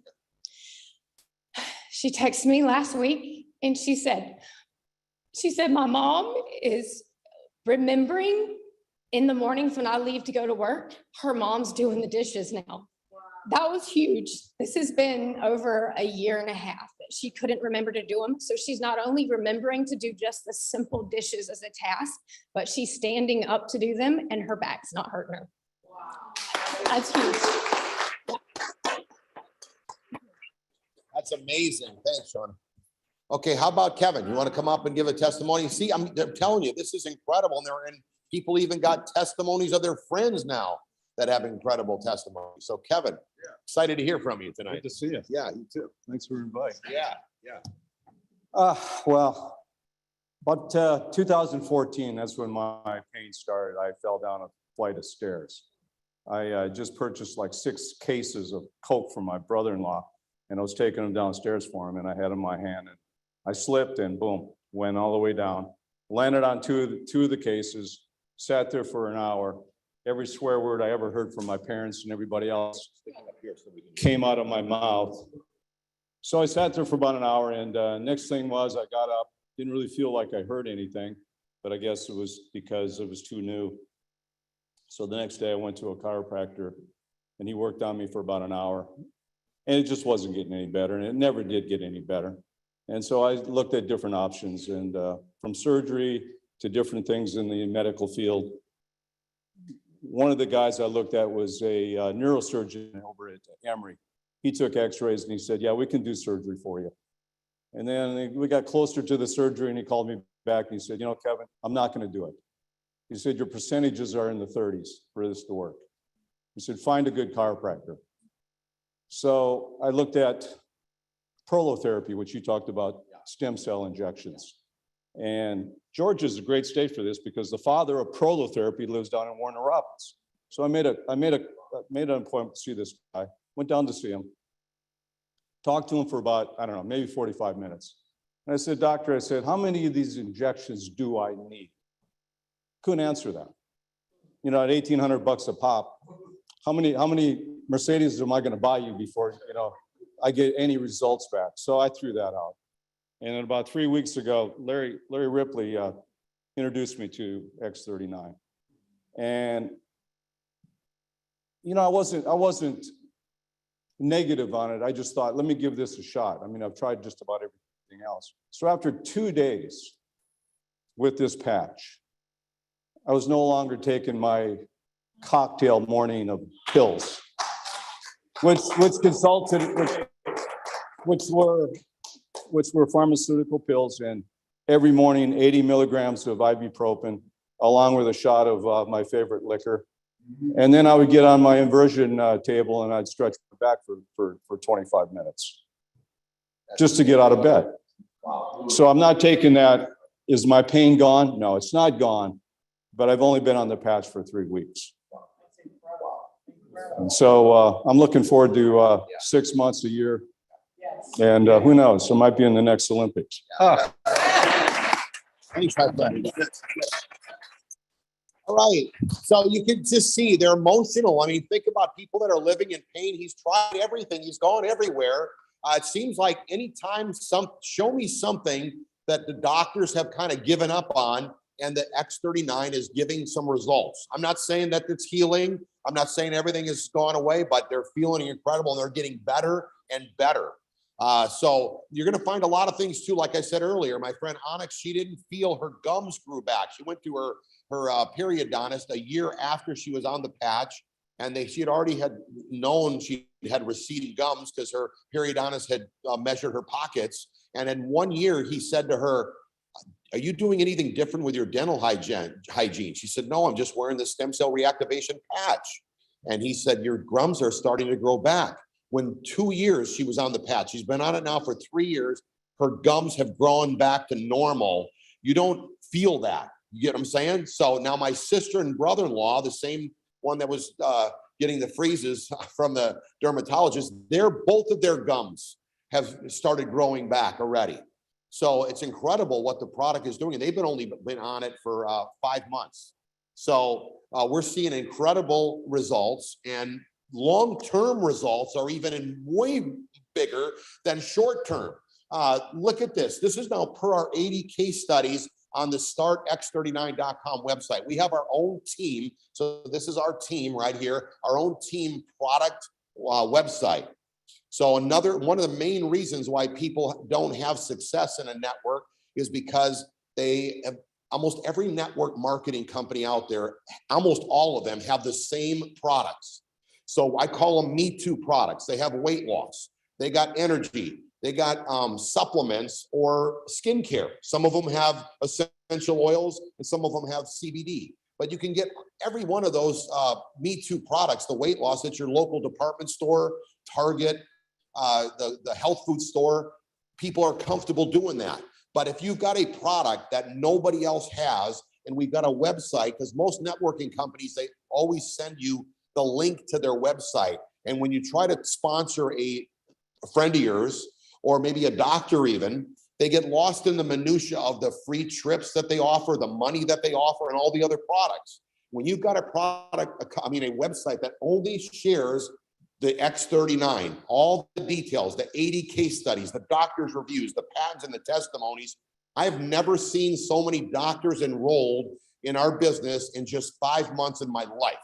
She texted me last week and she said, my mom is remembering in the mornings when I leave to go to work, her mom's doing the dishes now. Wow. That was huge. This has been over a year and a half that she couldn't remember to do them. So she's not only remembering to do just the simple dishes as a task, but she's standing up to do them and her back's not hurting her. Wow. That's huge. That's amazing. Thanks, Sean. Okay, how about Kevin? You want to come up and give a testimony? See, I'm telling you, this is incredible. And people even got testimonies of their friends now that have incredible testimonies. So Kevin, excited to hear from you tonight. Good to see you. Yeah, you too. Thanks for inviting. Yeah. Well, about 2014, that's when my pain started. I fell down a flight of stairs. I just purchased like 6 cases of Coke from my brother-in-law. and I was taking him downstairs for him, and I had him in my hand, and I slipped and boom, went all the way down, landed on two of the cases, sat there for an hour. Every swear word I ever heard from my parents and everybody else came out of my mouth. So I sat there for about an hour, and next thing was I got up, didn't really feel like I heard anything, but I guess it was because it was too new. So the next day I went to a chiropractor, and he worked on me for about an hour, and it just wasn't getting any better, and it never did get any better. And so I looked at different options, and from surgery to different things in the medical field. One of the guys I looked at was a neurosurgeon over at Emory. He took x-rays and he said, yeah, we can do surgery for you. And then we got closer to the surgery, and he called me back and he said, you know, Kevin, I'm not going to do it. He said, your percentages are in the 30s for this to work. He said, find a good chiropractor. So I looked at prolotherapy, which you talked about, stem cell injections. And Georgia's a great state for this because the father of prolotherapy lives down in Warner Robins. So I made an appointment to see this guy, went down to see him, talked to him for about, I don't know, maybe 45 minutes. And I said, doctor, I said, how many of these injections do I need? Couldn't answer that. You know, at $1,800 a pop, how many Mercedes am I going to buy you before, you know, I get any results back? So I threw that out. And then about 3 weeks ago, Larry Ripley introduced me to X39. And, you know, I wasn't negative on it. I just thought, let me give this a shot. I mean, I've tried just about everything else. So after 2 days with this patch, I was no longer taking my cocktail morning of pills, which were pharmaceutical pills, and every morning 80 milligrams of ibuprofen, along with a shot of my favorite liquor. And then I would get on my inversion table and I'd stretch my back for 25 minutes just to get out of bed. So I'm not taking that. Is my pain gone? No, it's not gone, but I've only been on the patch for 3 weeks. And so I'm looking forward to 6 months, a year. And who knows, I might be in the next Olympics. All right, so you can just see they're emotional. I mean, think about people that are living in pain. He's tried everything. He's gone everywhere. It seems like anytime show me something that the doctors have kind of given up on, and the X39 is giving some results. I'm not saying that it's healing. I'm not saying everything has gone away, but they're feeling incredible and they're getting better and better. So you're going to find a lot of things too. Like I said earlier, my friend Onyx, she didn't feel her gums grew back. She went to her periodontist a year after she was on the patch, and she had already known she had receding gums because her periodontist had measured her pockets. And in 1 year, he said to her, are you doing anything different with your dental hygiene? She said, no, I'm just wearing the stem cell reactivation patch. And he said, your gums are starting to grow back. When 2 years she was on the patch, she's been on it now for 3 years, her gums have grown back to normal. You don't feel that. You get what I'm saying? So now my sister and brother-in-law, the same one that was getting the freezes from the dermatologist, both of their gums have started growing back already. So it's incredible what the product is doing. And they've only been on it for 5 months. So we're seeing incredible results, and long-term results are even way bigger than short-term. Look at this. This is now per our 80 case studies on the startx39.com website. We have our own team. So this is our team right here, our own team product website. So one of the main reasons why people don't have success in a network is because almost every network marketing company out there, almost all of them have the same products. So I call them Me Too products. They have weight loss, they got energy, they got supplements or skincare. Some of them have essential oils and some of them have CBD. But you can get every one of those Me Too products, the weight loss, at your local department store, Target, the health food store. People are comfortable doing that. But if you've got a product that nobody else has, and we've got a website, because most networking companies, they always send you the link to their website. And when you try to sponsor a a friend of yours, or maybe a doctor even, they get lost in the minutia of the free trips that they offer, the money that they offer, and all the other products. When you've got a product, a website that only shares the X39, all the details, the 80 case studies, the doctor's reviews, the patents and the testimonies, I've never seen so many doctors enrolled in our business in just 5 months in my life.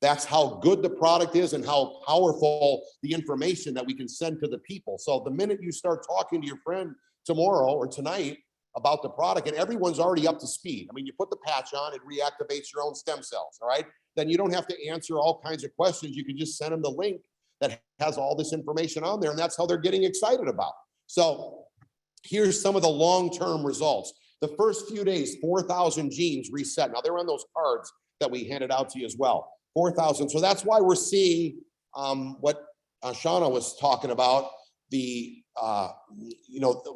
That's how good the product is and how powerful the information that we can send to the people. So the minute you start talking to your friend tomorrow or tonight about the product, and everyone's already up to speed. I mean, you put the patch on, it reactivates your own stem cells, all right? Then you don't have to answer all kinds of questions. You can just send them the link that has all this information on there, and that's how they're getting excited about. So here's some of the long-term results. The first few days, 4,000 genes reset. Now they're on those cards that we handed out to you as well. 4,000. So that's why we're seeing what Shauna was talking about, the,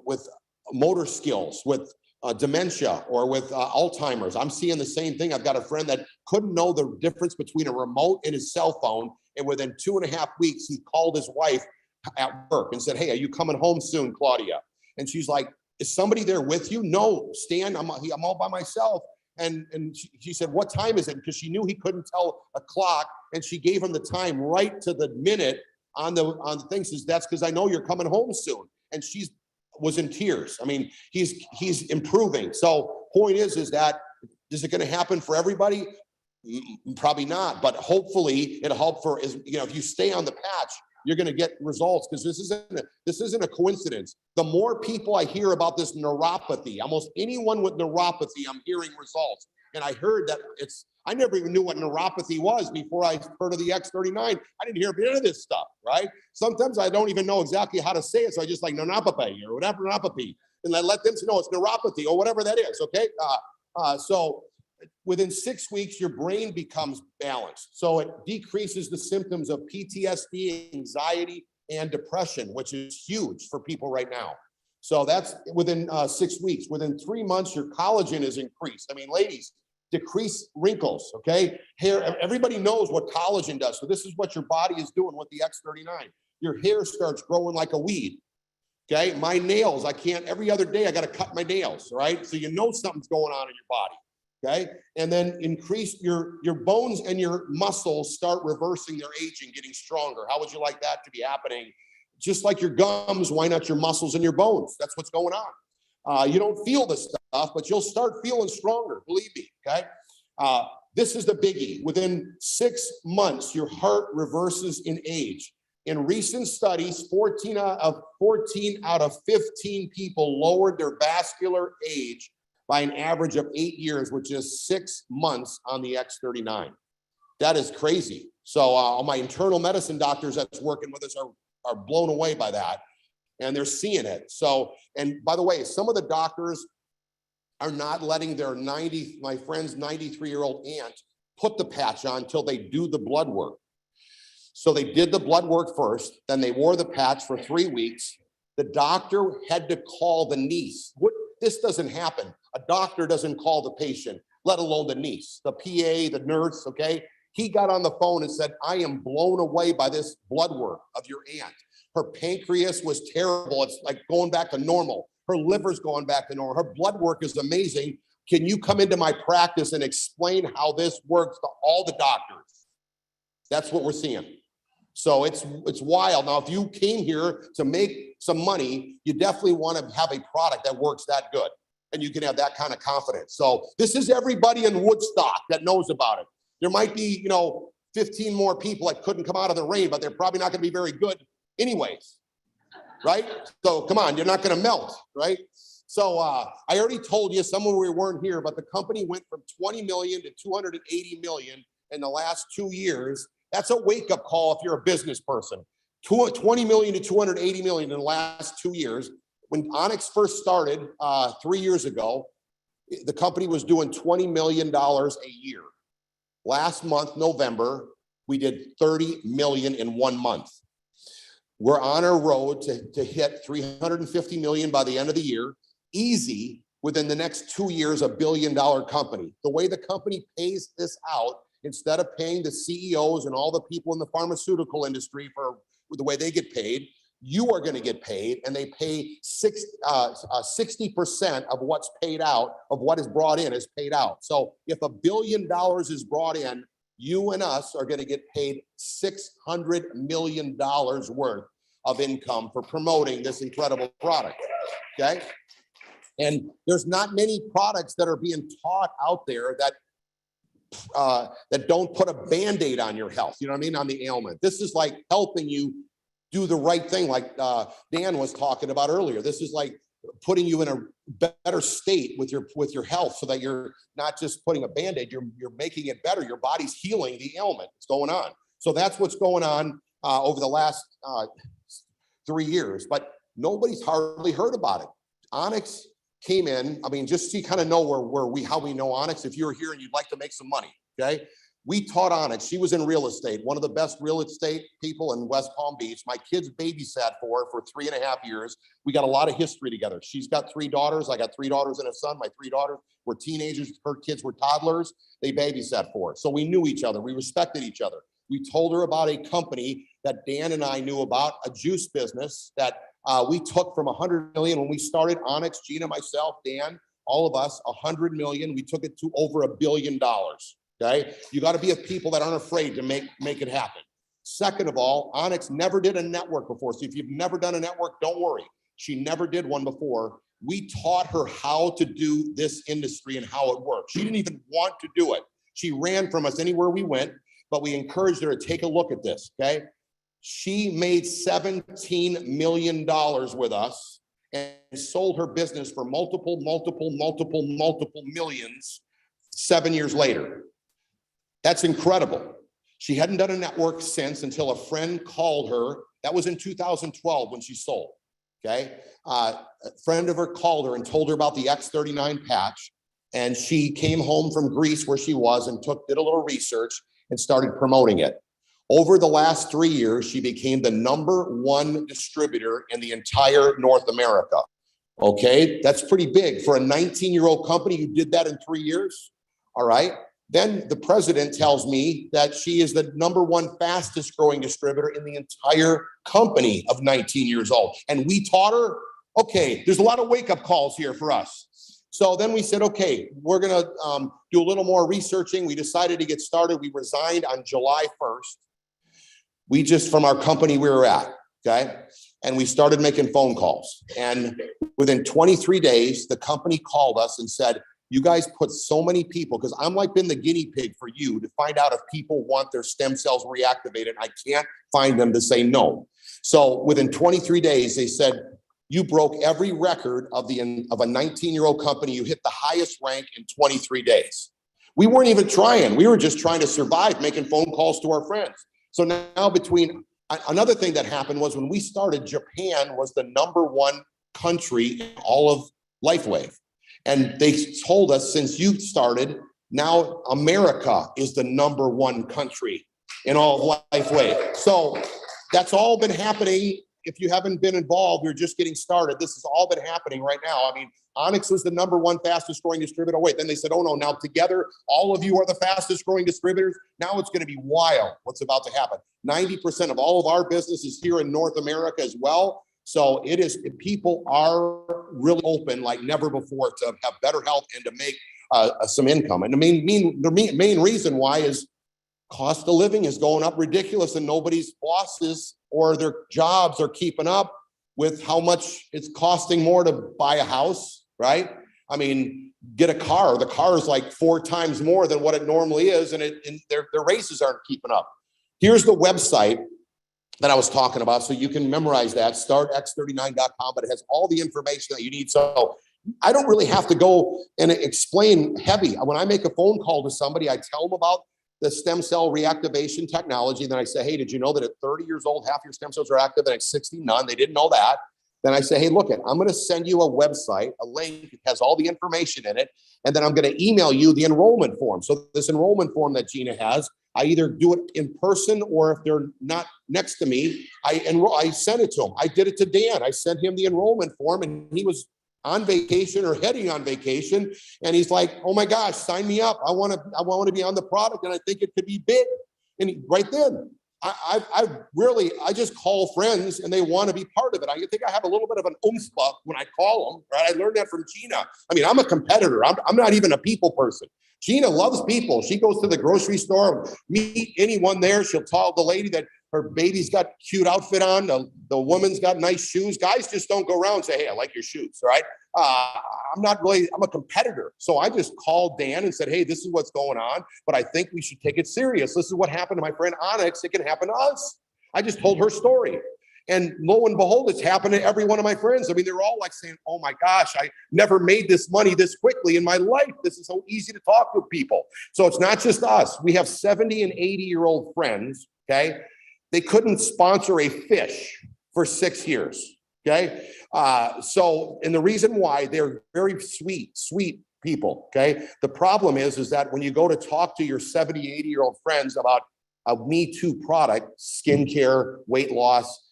with motor skills, with dementia, or with Alzheimer's. I'm seeing the same thing. I've got a friend that couldn't know the difference between a remote and his cell phone. And within 2.5 weeks, he called his wife at work and said, "Hey, are you coming home soon, Claudia?" And she's like, "Is somebody there with you?" "No, Stan, I'm all by myself." And she said, "What time is it?" Because she knew he couldn't tell a clock, and she gave him the time right to the minute on the thing. Says, "That's because I know you're coming home soon." And she was in tears. I mean, he's improving. So point is that, is it going to happen for everybody? Probably not, but hopefully it'll help for, if you stay on the patch, you're going to get results, because this isn't a coincidence. The more people I hear about this neuropathy, almost anyone with neuropathy, I'm hearing results. And I heard that I never even knew what neuropathy was before I heard of the X39. I didn't hear a bit of this stuff, right? Sometimes I don't even know exactly how to say it, so I just like neuropathy or whatever, neuropathy, and I let them know it's neuropathy or whatever that is, okay? So within 6 weeks, your brain becomes balanced. So it decreases the symptoms of PTSD, anxiety, and depression, which is huge for people right now. So that's within 6 weeks. Within 3 months, your collagen is increased. I mean, ladies, decrease wrinkles, okay? Hair, everybody knows what collagen does. So this is what your body is doing with the X39. Your hair starts growing like a weed, okay? My nails, every other day I got to cut my nails, right? So you know something's going on in your body. Okay, and then increase your bones and your muscles start reversing their aging, getting stronger. How would you like that to be happening? Just like your gums, why not your muscles and your bones? That's what's going on. You don't feel this stuff, but you'll start feeling stronger, believe me, okay? This is the biggie. Within 6 months, your heart reverses in age. In recent studies, 14 out of 15 people lowered their vascular age by an average of 8 years, which is 6 months on the X39. That is crazy. So all my internal medicine doctors that's working with us are blown away by that, and they're seeing it. So, and by the way, some of the doctors are not letting their my friend's 93-year-old aunt put the patch on until they do the blood work. So they did the blood work first, then they wore the patch for 3 weeks. The doctor had to call the niece. This doesn't happen. A doctor doesn't call the patient, let alone the niece, the PA, the nurse, okay? He got on the phone and said, "I am blown away by this blood work of your aunt. Her pancreas was terrible. It's like going back to normal. Her liver's going back to normal. Her blood work is amazing. Can you come into my practice and explain how this works to all the doctors?" That's what we're seeing. So it's wild. Now, if you came here to make some money, you definitely want to have a product that works that good, and you can have that kind of confidence. So this is everybody in Woodstock that knows about it. There might be, 15 more people that couldn't come out of the rain, but they're probably not going to be very good anyways, right? So come on, you're not going to melt, right? So I already told you, some of we weren't here, but the company went from 20 million to 280 million in the last 2 years. That's a wake-up call if you're a business person. 20 million to 280 million in the last 2 years. When Onyx first started 3 years ago, the company was doing $20 million a year. Last month, November, we did 30 million in 1 month. We're on our road to hit 350 million by the end of the year. Easy, within the next 2 years, $1 billion company. The way the company pays this out, instead of paying the CEOs and all the people in the pharmaceutical industry for the way they get paid, you are going to get paid, and they pay 60% of what's paid out, of what is brought in is paid out. So if $1 billion is brought in, you and us are going to get paid $600 million worth of income for promoting this incredible product. Okay. And there's not many products that are being taught out there that don't put a Band-Aid on your health. You know what I mean? On the ailment. This is like helping you do the right thing, like Dan was talking about earlier. This is like putting you in a better state with your health, so that you're not just putting a Band-Aid, you're making it better. Your body's healing the ailment that's going on. So that's what's going on over the last 3 years, but nobody's hardly heard about it. Onyx came in. I mean, just so you kind of know how we know Onyx. If you're here and you'd like to make some money, okay? We taught Onyx. She was in real estate, one of the best real estate people in West Palm Beach. My kids babysat for her for 3.5 years. We got a lot of history together. She's got 3 daughters. I got 3 daughters and a son. My 3 daughters were teenagers. Her kids were toddlers. They babysat for her. So we knew each other. We respected each other. We told her about a company that Dan and I knew about, a juice business that we took from 100 million when we started Onyx, Gina, myself, Dan, all of us, 100 million. We took it to over $1 billion. Okay, you got to be a people that aren't afraid to make it happen. Second of all, Onyx never did a network before. So if you've never done a network, don't worry. She never did one before. We taught her how to do this industry and how it works. She didn't even want to do it. She ran from us anywhere we went, but we encouraged her to take a look at this. Okay, she made $17 million with us and sold her business for multiple millions 7 years later. That's incredible. She hadn't done a network since, until a friend called her. That was in 2012 when she sold. Okay. A friend of her called her and told her about the X39 patch. And she came home from Greece, where she was, and did a little research and started promoting it. Over the last 3 years, she became the #1 distributor in the entire North America. Okay. That's pretty big for a 19-year-old company. You did that in 3 years. All right. Then the president tells me that she is the #1 fastest growing distributor in the entire company of 19 years old. And we taught her. Okay, there's a lot of wake up calls here for us. So then we said, okay, we're going to do a little more researching. We decided to get started. We resigned on July 1st. From our company we were at, okay? And we started making phone calls. And within 23 days, the company called us and said, you guys put so many people, because I'm like been the guinea pig for you to find out if people want their stem cells reactivated. I can't find them to say no. So within 23 days, they said, you broke every record of a 19-year-old company. You hit the highest rank in 23 days. We weren't even trying. We were just trying to survive, making phone calls to our friends. So now another thing that happened was when we started, Japan was the #1 country in all of LifeWave. And they told us, since you started, now America is the #1 country in all of LifeWave. So that's all been happening. If you haven't been involved, you're just getting started. This has all been happening right now. I mean, Onyx was the #1 fastest growing distributor. Oh, wait, then they said, oh no, now together, all of you are the fastest growing distributors. Now it's going to be wild what's about to happen. 90% of all of our business is here in North America as well. So people are really open like never before to have better health and to make some income. And the main reason why is cost of living is going up ridiculous, and nobody's bosses or their jobs are keeping up with how much it's costing more to buy a house, right? I mean, get a car. The car is like 4 times more than what it normally is, and their raises aren't keeping up. Here's the website that I was talking about, so you can memorize that, startx39.com, but it has all the information that you need. So I don't really have to go and explain heavy. When I make a phone call to somebody, I tell them about the stem cell reactivation technology. Then I say, hey, did you know that at 30 years old, half your stem cells are active, and at 60, none? They didn't know that. Then I say, hey, look, I'm going to send you a website, a link. It has all the information in it. And then I'm going to email you the enrollment form. So this enrollment form that Gina has, I either do it in person, or if they're not next to me, I send it to them. I did it to Dan. I sent him the enrollment form, and he was on vacation or heading on vacation. And he's like, oh my gosh, sign me up. I want to be on the product, and I think it could be big. And right then I just call friends and they want to be part of it. I think I have a little bit of an oomph when I call them, right? I learned that from Gina. I mean, I'm a competitor. I'm not even a people person. Gina loves people. She goes to the grocery store, meet anyone there. She'll tell the lady that her baby's got cute outfit on. The woman's got nice shoes. Guys just don't go around and say, hey, I like your shoes, right? I'm a competitor. So I just called Dan and said, hey, this is what's going on, but I think we should take it serious. This is what happened to my friend Onyx. It can happen to us. I just told her story. And lo and behold, it's happened to every one of my friends. I mean, they're all like saying, oh my gosh, I never made this money this quickly in my life. This is so easy to talk with people. So it's not just us. We have 70 and 80-year-old friends, okay? They couldn't sponsor a fish for 6 years, okay? And the reason why, they're very sweet people, okay? The problem is that when you go to talk to your 70, 80-year-old friends about a Me Too product, skincare, weight loss,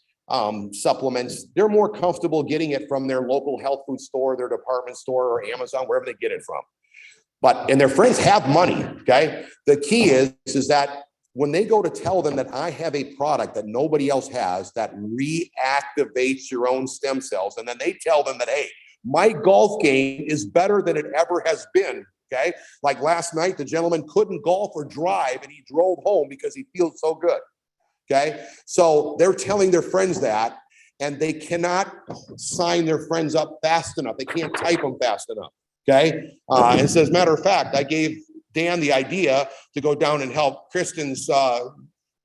supplements, they're more comfortable getting it from their local health food store, their department store, or Amazon, wherever they get it from. And their friends have money, okay? The key is that when they go to tell them that I have a product that nobody else has that reactivates your own stem cells, and then they tell them that, hey, my golf game is better than it ever has been, okay? Like last night, the gentleman couldn't golf or drive, and he drove home because he feels so good. Okay, so they're telling their friends that, and they cannot sign their friends up fast enough. They can't type them fast enough. Okay, and so as a matter of fact, I gave Dan the idea to go down and help Kristen's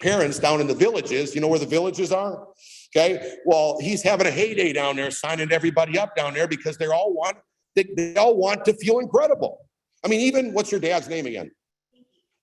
parents down in the villages. You know where the villages are? Okay, well, he's having a heyday down there, signing everybody up down there because they all want to feel incredible. I mean, even what's your dad's name again?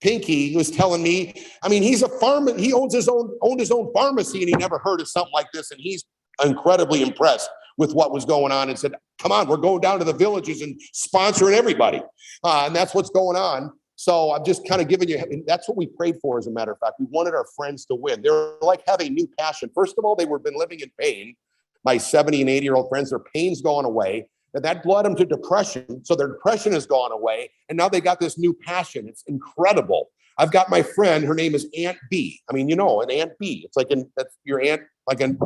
Pinky was telling me, I mean, he's a farmer. He owned his own pharmacy, and he never heard of something like this. And he's incredibly impressed with what was going on and said, come on, we're going down to the villages and sponsoring everybody. And that's what's going on. So I'm just kind of giving you, that's what we prayed for, as a matter of fact. We wanted our friends to win. They're like, have a new passion. First of all, they were been living in pain. My 70 and 80-year-old friends, their pain's gone away. And that led them to depression. So their depression has gone away. And now they got this new passion. It's incredible. I've got my friend, her name is Aunt B. I mean, you know, an Aunt B. It's like that's your aunt,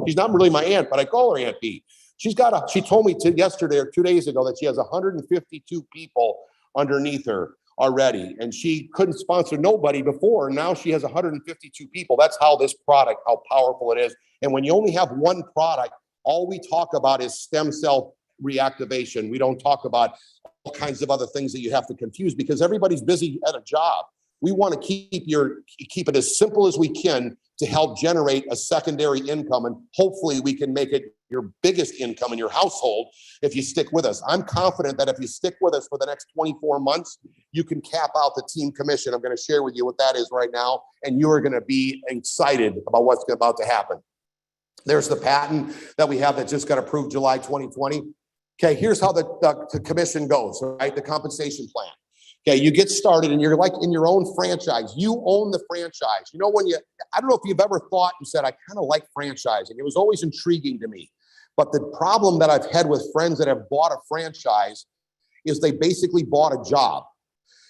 she's not really my aunt, but I call her Aunt B. She told me yesterday or 2 days ago that she has 152 people underneath her already. And she couldn't sponsor nobody before. Now she has 152 people. That's how this product, how powerful it is. And when you only have one product, all we talk about is stem cell reactivation. We don't talk about all kinds of other things that you have to confuse because everybody's busy at a job. We want to keep it as simple as we can to help generate a secondary income, and hopefully we can make it your biggest income in your household if you stick with us. I'm confident that if you stick with us for the next 24 months, you can cap out the team commission. I'm going to share with you what that is right now, and you are going to be excited about what's about to happen. There's the patent that we have that just got approved July 2020. Okay, here's how the commission goes, right? The compensation plan. Okay, you get started and you're like in your own franchise. You own the franchise. You know, I don't know if you've ever thought and said, I kind of like franchising. It was always intriguing to me. But the problem that I've had with friends that have bought a franchise is they basically bought a job.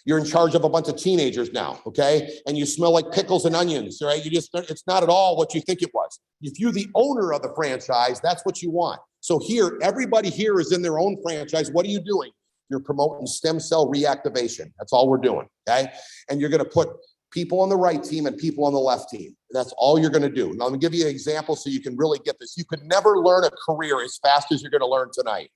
You're in charge of a bunch of teenagers now, okay? And you smell like pickles and onions, right? It's not at all what you think it was. If you're the owner of the franchise, that's what you want. So here, everybody here is in their own franchise. What are you doing? You're promoting stem cell reactivation. That's all we're doing, okay? And you're going to put people on the right team and people on the left team. That's all you're going to do. Now, let me give you an example so you can really get this. You could never learn a career as fast as you're going to learn tonight.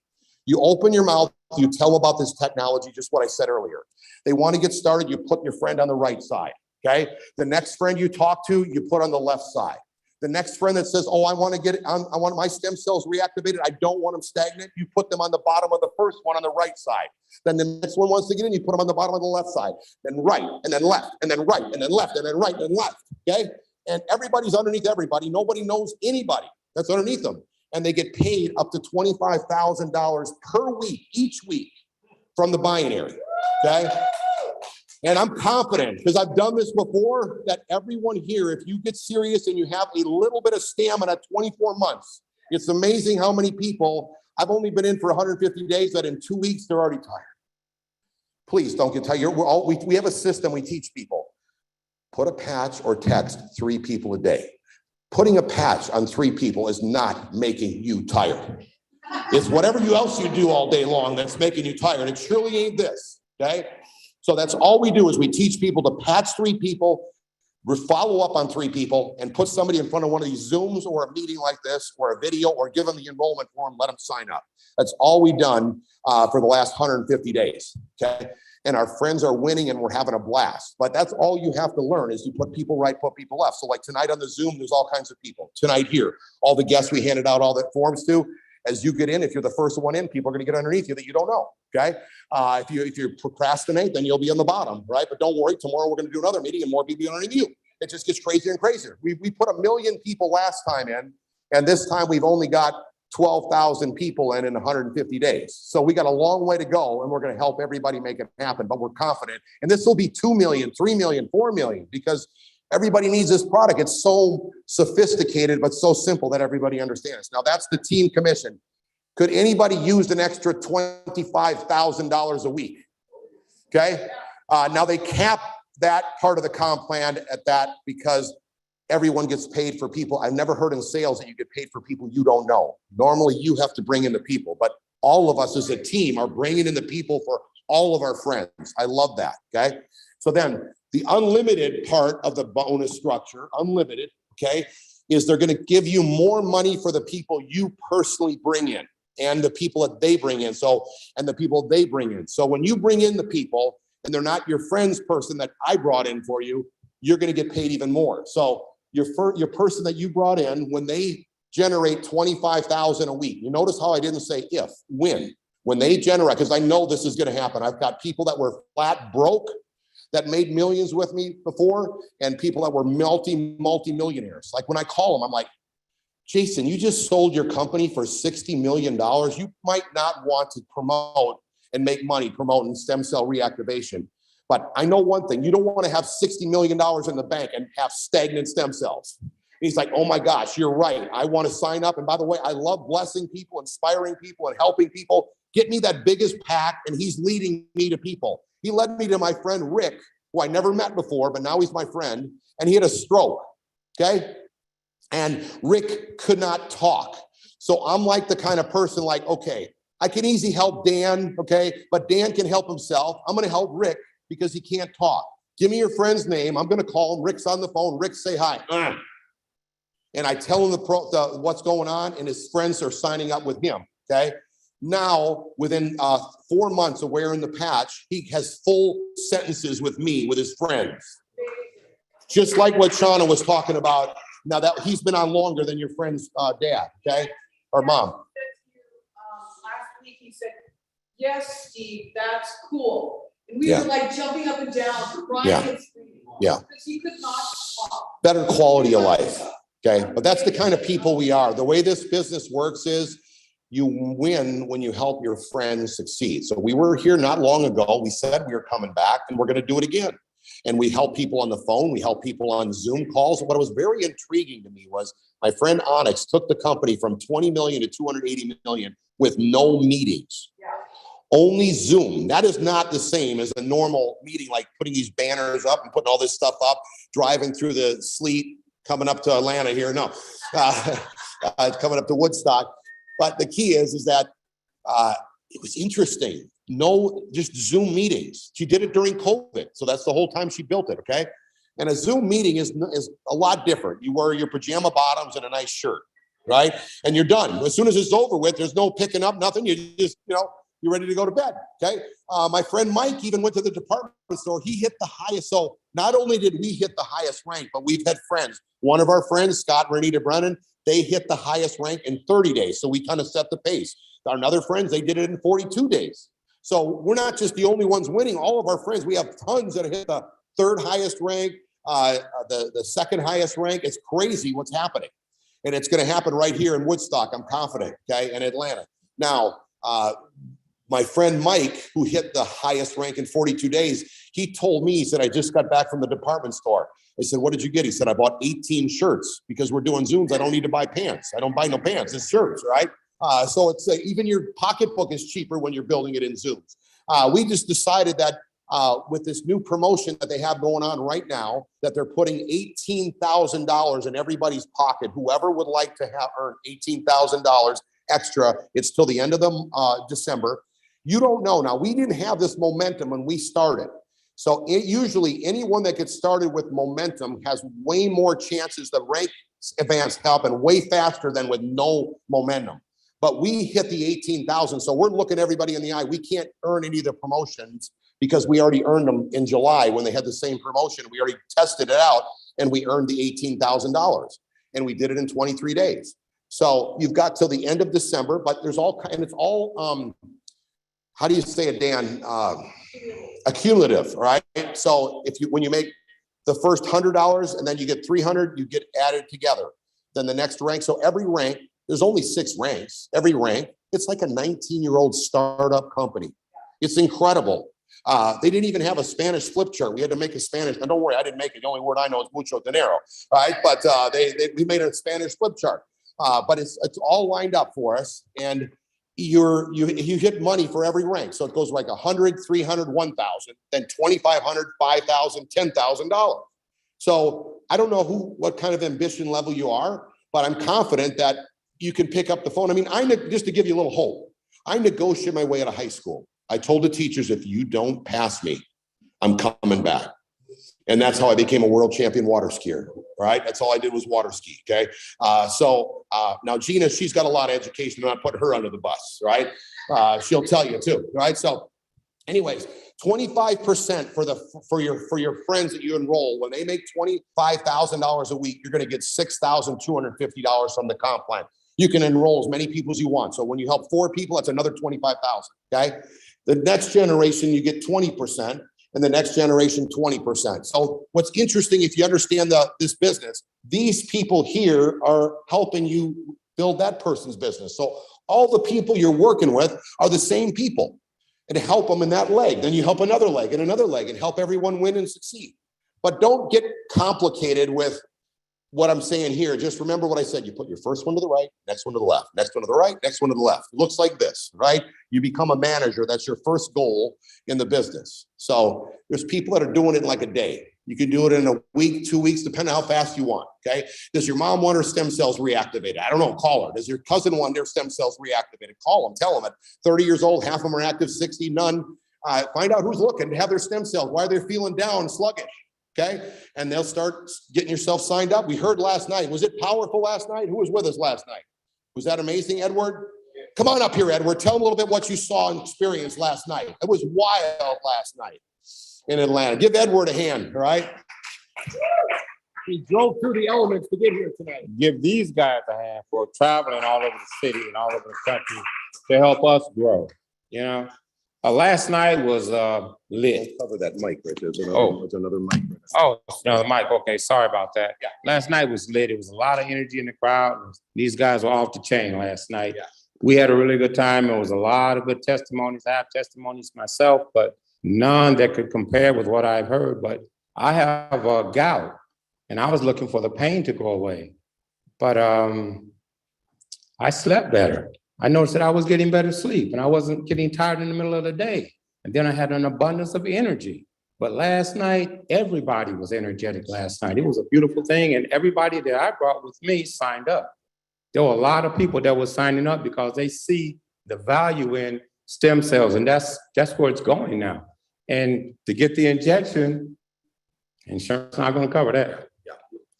You open your mouth, you tell about this technology, just what I said earlier. They want to get started, you put your friend on the right side, okay? The next friend you talk to, you put on the left side. The next friend that says, oh, I want my stem cells reactivated, I don't want them stagnant, you put them on the bottom of the first one on the right side. Then the next one wants to get in, you put them on the bottom of the left side. Then right, and then left, and then right, and then left, and then right, and then left, okay? And everybody's underneath everybody. Nobody knows anybody that's underneath them. And they get paid up to $25,000 per week, each week, from the binary, okay? And I'm confident, because I've done this before, that everyone here, if you get serious and you have a little bit of stamina, 24 months, it's amazing how many people, I've only been in for 150 days, that in 2 weeks, they're already tired. Please don't get tired. We have a system we teach people. Put a patch or text 3 people a day. Putting a patch on 3 people is not making you tired. It's whatever else you do all day long that's making you tired. It surely ain't this, okay? So that's all we do is we teach people to patch 3 people, follow up on 3 people, and put somebody in front of one of these Zooms or a meeting like this or a video, or give them the enrollment form, let them sign up. That's all we've done for the last 150 days, okay? And our friends are winning and we're having a blast. But that's all you have to learn is you put people right, put people left. So like tonight on the Zoom, there's all kinds of people. Tonight here, all the guests we handed out all the forms to, as you get in, if you're the first one in, people are going to get underneath you that you don't know, okay? If you procrastinate, then you'll be on the bottom, right? But don't worry, tomorrow we're going to do another meeting and more people underneath you. It just gets crazier and crazier. We put 1 million people last time in, and this time we've only got 12,000 people in 150 days. So we got a long way to go, and we're going to help everybody make it happen, but we're confident. And this will be 2 million, 3 million, 4 million, because everybody needs this product. It's so sophisticated, but so simple that everybody understands. Now that's the team commission. Could anybody use an extra $25,000 a week? Okay. Now they cap that part of the comp plan at that because everyone gets paid for people. I've never heard in sales that you get paid for people you don't know. Normally you have to bring in the people, but all of us as a team are bringing in the people for all of our friends. I love that. Okay. So then the unlimited part of the bonus structure, unlimited, okay, is they're going to give you more money for the people you personally bring in and the people that they bring in. So, and the people they bring in. So when you bring in the people and they're not your friend's person that I brought in for you, you're going to get paid even more. So your person that you brought in, when they generate 25,000 a week, you notice how I didn't say if, when they generate, because I know this is going to happen. I've got people that were flat broke that made millions with me before, and people that were multi-millionaires. Like when I call them, I'm like, Jason, you just sold your company for $60 million. You might not want to promote and make money promoting stem cell reactivation. But I know one thing, you don't want to have $60 million in the bank and have stagnant stem cells. And he's like, oh my gosh, you're right. I want to sign up. And by the way, I love blessing people, inspiring people, and helping people. Get me that biggest pack, and he's leading me to people. He led me to my friend Rick, who I never met before, but now he's my friend, and he had a stroke, okay? And Rick could not talk. So I'm like the kind of person like, okay, I can easily help Dan, okay? But Dan can help himself. I'm gonna help Rick because he can't talk. Give me your friend's name. I'm gonna call him. Rick's on the phone. Rick, say hi. And I tell him what's going on, and his friends are signing up with him, okay? Now, within 4 months of wearing the patch, he has full sentences with me, with his friends. Just like what Shauna was talking about. Now that he's been on longer than your friend's dad, okay? Or mom. Last week he said, yes, Steve, that's cool. And we were like jumping up and down, crying and screaming. Yeah. Because he could not talk. Better quality of life, okay? But that's the kind of people we are. The way this business works is you win when you help your friends succeed. So we were here not long ago. We said we were coming back, and we're going to do it again. And we help people on the phone. We help people on Zoom calls. What was very intriguing to me was my friend Onyx took the company from 20 million to 280 million with no meetings. Yeah. Only Zoom. That is not the same as a normal meeting, like putting these banners up and putting all this stuff up, driving through the sleet, coming up to Atlanta here. No, coming up to Woodstock. But the key is that it was interesting. No, just Zoom meetings. She did it during COVID. So that's the whole time she built it, okay? And a Zoom meeting is a lot different. You wear your pajama bottoms and a nice shirt, right? And you're done. As soon as it's over with, there's no picking up nothing. You just, you're ready to go to bed, okay? My friend Mike even went to the department store. He hit the highest. So not only did we hit the highest rank, but we've had friends. One of our friends, Scott and Renita Brennan, they hit the highest rank in 30 days. So we kind of set the pace. Our other friends, they did it in 42 days. So we're not just the only ones winning. All of our friends, we have tons that hit the third highest rank, the second highest rank. It's crazy what's happening. And it's going to happen right here in Woodstock, I'm confident, okay, in Atlanta. Now, my friend Mike, who hit the highest rank in 42 days, he told me, he said, I just got back from the department store. I said, what did you get? He said, I bought 18 shirts because we're doing Zooms. I don't need to buy pants. I don't buy no pants. It's shirts, right? So it's even your pocketbook is cheaper when you're building it in Zooms. We just decided that with this new promotion that they have going on right now, that they're putting $18,000 in everybody's pocket. Whoever would like to have earned $18,000 extra, it's till the end of the December. You don't know. Now, we didn't have this momentum when we started. So usually anyone that gets started with momentum has way more chances to rank advance happen way faster than with no momentum. But we hit the 18,000. So we're looking everybody in the eye. We can't earn any of the promotions because we already earned them in July when they had the same promotion. We already tested it out and we earned the $18,000 and we did it in 23 days. So you've got till the end of December, but there's all kind, and it's all, how do you say it, Dan? Accumulative, right? So when you make the first $100 and then you get 300, you get added together. Then the next rank. So every rank, there's only 6 ranks. Every rank, it's like a 19-year-old startup company. It's incredible. They didn't even have a Spanish flip chart. We had to make a Spanish. And don't worry, I didn't make it. The only word I know is mucho dinero, right? But we made a Spanish flip chart. But it's all lined up for us. And you hit money for every rank. So it goes like 100, 300, 1,000, then 2,500, 5,000, $10,000. So I don't know what kind of ambition level you are, but I'm confident that you can pick up the phone. I mean, just to give you a little hope, I negotiated my way out of high school. I told the teachers, if you don't pass me, I'm coming back. And that's how I became a world champion water skier, right? That's all I did was water ski, okay? Now Gina, she's got a lot of education. I'm not putting her under the bus, right? She'll tell you too, right? So anyways, 25% for your friends that you enroll, when they make $25,000 a week, you're gonna get $6,250 from the comp plan. You can enroll as many people as you want. So when you help 4 people, that's another 25,000, okay? The next generation, you get 20%. And the next generation, 20%. So what's interesting, if you understand this business, these people here are helping you build that person's business. So all the people you're working with are the same people, and help them in that leg. Then you help another leg and help everyone win and succeed. But don't get complicated with what I'm saying here. Just remember what I said. You put your first one to the right, next one to the left, next one to the right, next one to the left. It looks like this, right? You become a manager. That's your first goal in the business. So there's people that are doing it in like a day. You can do it in a week, 2 weeks, depending on how fast you want, okay? Does your mom want her stem cells reactivated? I don't know, call her. Does your cousin want their stem cells reactivated? Call them, tell them at 30 years old, half of them are active, 60, none. Find out who's looking to have their stem cells. Why are they feeling down, sluggish? Okay, and they'll start getting yourself signed up. We heard last night. Was it powerful last night? Who was with us last night? Was that amazing, Edward? Come on up here, Edward. Tell them a little bit what you saw and experienced last night. It was wild last night in Atlanta. Give Edward a hand, all right? He drove through the elements to get here tonight. Give these guys a hand for traveling all over the city and all over the country to help us grow, you know? Last night was lit. Cover that mic right there. There's another mic. Oh, another mic. Okay, sorry about that. Yeah. Last night was lit. It was a lot of energy in the crowd. These guys were off the chain last night. Yeah. We had a really good time. It was a lot of good testimonies. I have testimonies myself, but none that could compare with what I've heard. But I have a gout, and I was looking for the pain to go away. But I slept better. I noticed that I was getting better sleep and I wasn't getting tired in the middle of the day. And then I had an abundance of energy. But last night, everybody was energetic last night. It was a beautiful thing. And everybody that I brought with me signed up. There were a lot of people that were signing up because they see the value in stem cells. And that's where it's going now. And to get the injection, insurance is not going to cover that.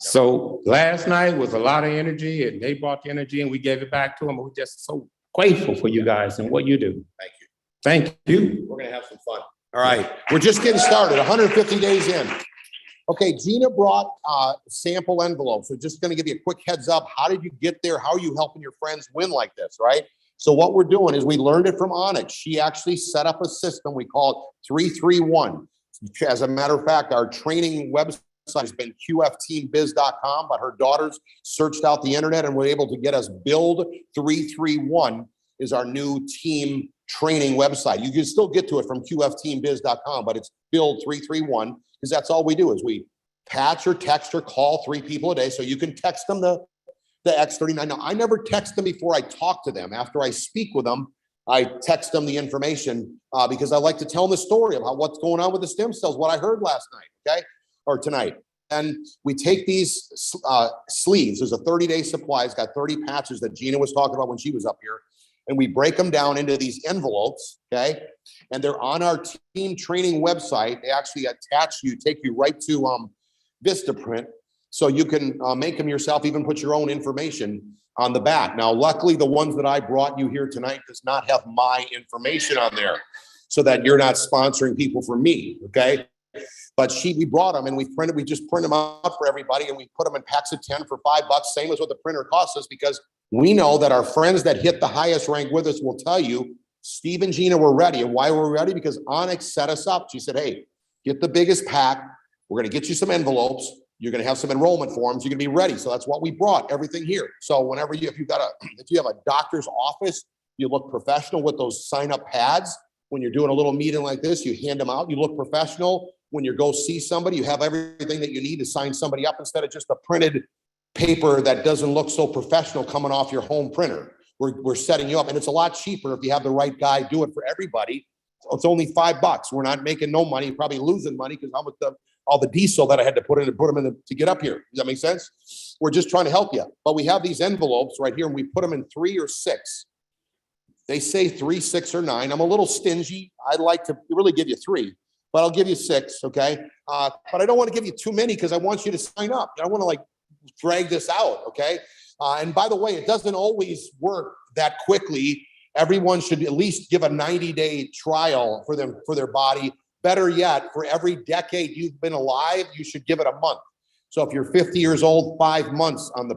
So last night was a lot of energy, and they brought the energy and we gave it back to them. We're just so grateful for you guys and what you do. Thank you. Thank you. We're gonna have some fun. All right, we're just getting started, 150 days in. Okay, Gina brought sample envelopes. So just gonna give you a quick heads up. How did you get there? How are you helping your friends win like this, right? So what we're doing is we learned it from Onyx. She actually set up a system we call it 331. As a matter of fact, our training website has been qfteambiz.com, but her daughters searched out the internet and were able to get us. Build 331 is our new team training website. You can still get to it from qfteambiz.com, but it's Build 331 because that's all we do is we patch or text or call 3 people a day. So you can text them the X39. Now, I never text them before I talk to them. After I speak with them, I text them the information because I like to tell them the story about what's going on with the stem cells, what I heard last night, okay, or tonight. And we take these sleeves. There's a 30-day supply. It's got 30 patches that Gina was talking about when she was up here. And we break them down into these envelopes, okay? And they're on our team training website. They actually attach you, take you right to Vistaprint. So you can make them yourself, even put your own information on the back. Now, luckily, the ones that I brought you here tonight does not have my information on there so that you're not sponsoring people for me, okay? But we brought them and we just print them out for everybody and we put them in packs of 10 for $5, same as what the printer costs us, because we know that our friends that hit the highest rank with us will tell you, Steve and Gina were ready. And why we're ready? Because Onyx set us up. She said, hey, get the biggest pack. We're going to get you some envelopes. You're going to have some enrollment forms. You're going to be ready. So that's what we brought, everything here. So whenever if you have a doctor's office, you look professional with those sign-up pads. When you're doing a little meeting like this, you hand them out. You look professional. When you go see somebody, you have everything that you need to sign somebody up instead of just a printed paper that doesn't look so professional coming off your home printer. We're setting you up, and it's a lot cheaper if you have the right guy do it for everybody. So it's only $5. We're not making no money, probably losing money because I'm with all the diesel that I had to put them in to get up here. Does that make sense? We're just trying to help you. But we have these envelopes right here and we put them in 3 or 6. They say 3, 6, or 9. I'm a little stingy. I'd like to really give you 3, but I'll give you 6, okay? But I don't want to give you too many because I want you to sign up. I want to drag this out, okay? And by the way, it doesn't always work that quickly. Everyone should at least give a 90-day trial for their body. Better yet, for every decade you've been alive, you should give it a month. So if you're 50 years old, 5 months on the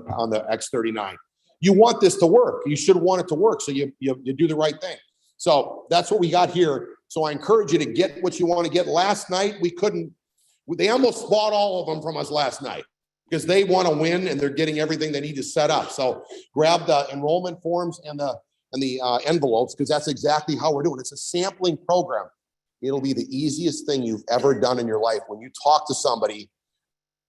X39. You want this to work. You should want it to work. So you do the right thing. So that's what we got here. So I encourage you to get what you want to get. Last night, they almost bought all of them from us last night because they want to win and they're getting everything they need to set up. So grab the enrollment forms and the envelopes because that's exactly how we're doing. It's a sampling program. It'll be the easiest thing you've ever done in your life when you talk to somebody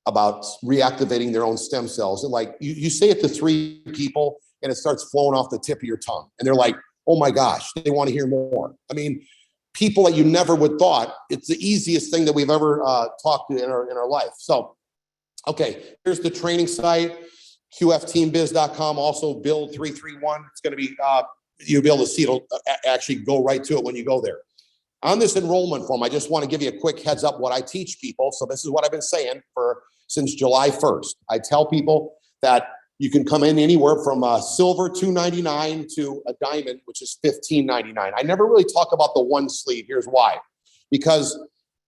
about reactivating their own stem cells. And you say it to 3 people and it starts flowing off the tip of your tongue. And they're like, oh my gosh, they want to hear more. I mean, people that you never would thought, it's the easiest thing that we've ever talked to in our life. So, okay, here's the training site, qfteambiz.com, also build 331. It's going to be, you'll be able to see it'll actually go right to it when you go there. On this enrollment form, I just want to give you a quick heads up what I teach people. So this is what I've been saying since July 1st. I tell people that you can come in anywhere from a silver $2.99 to a diamond, which is $15.99. I never really talk about the one sleeve. Here's why. Because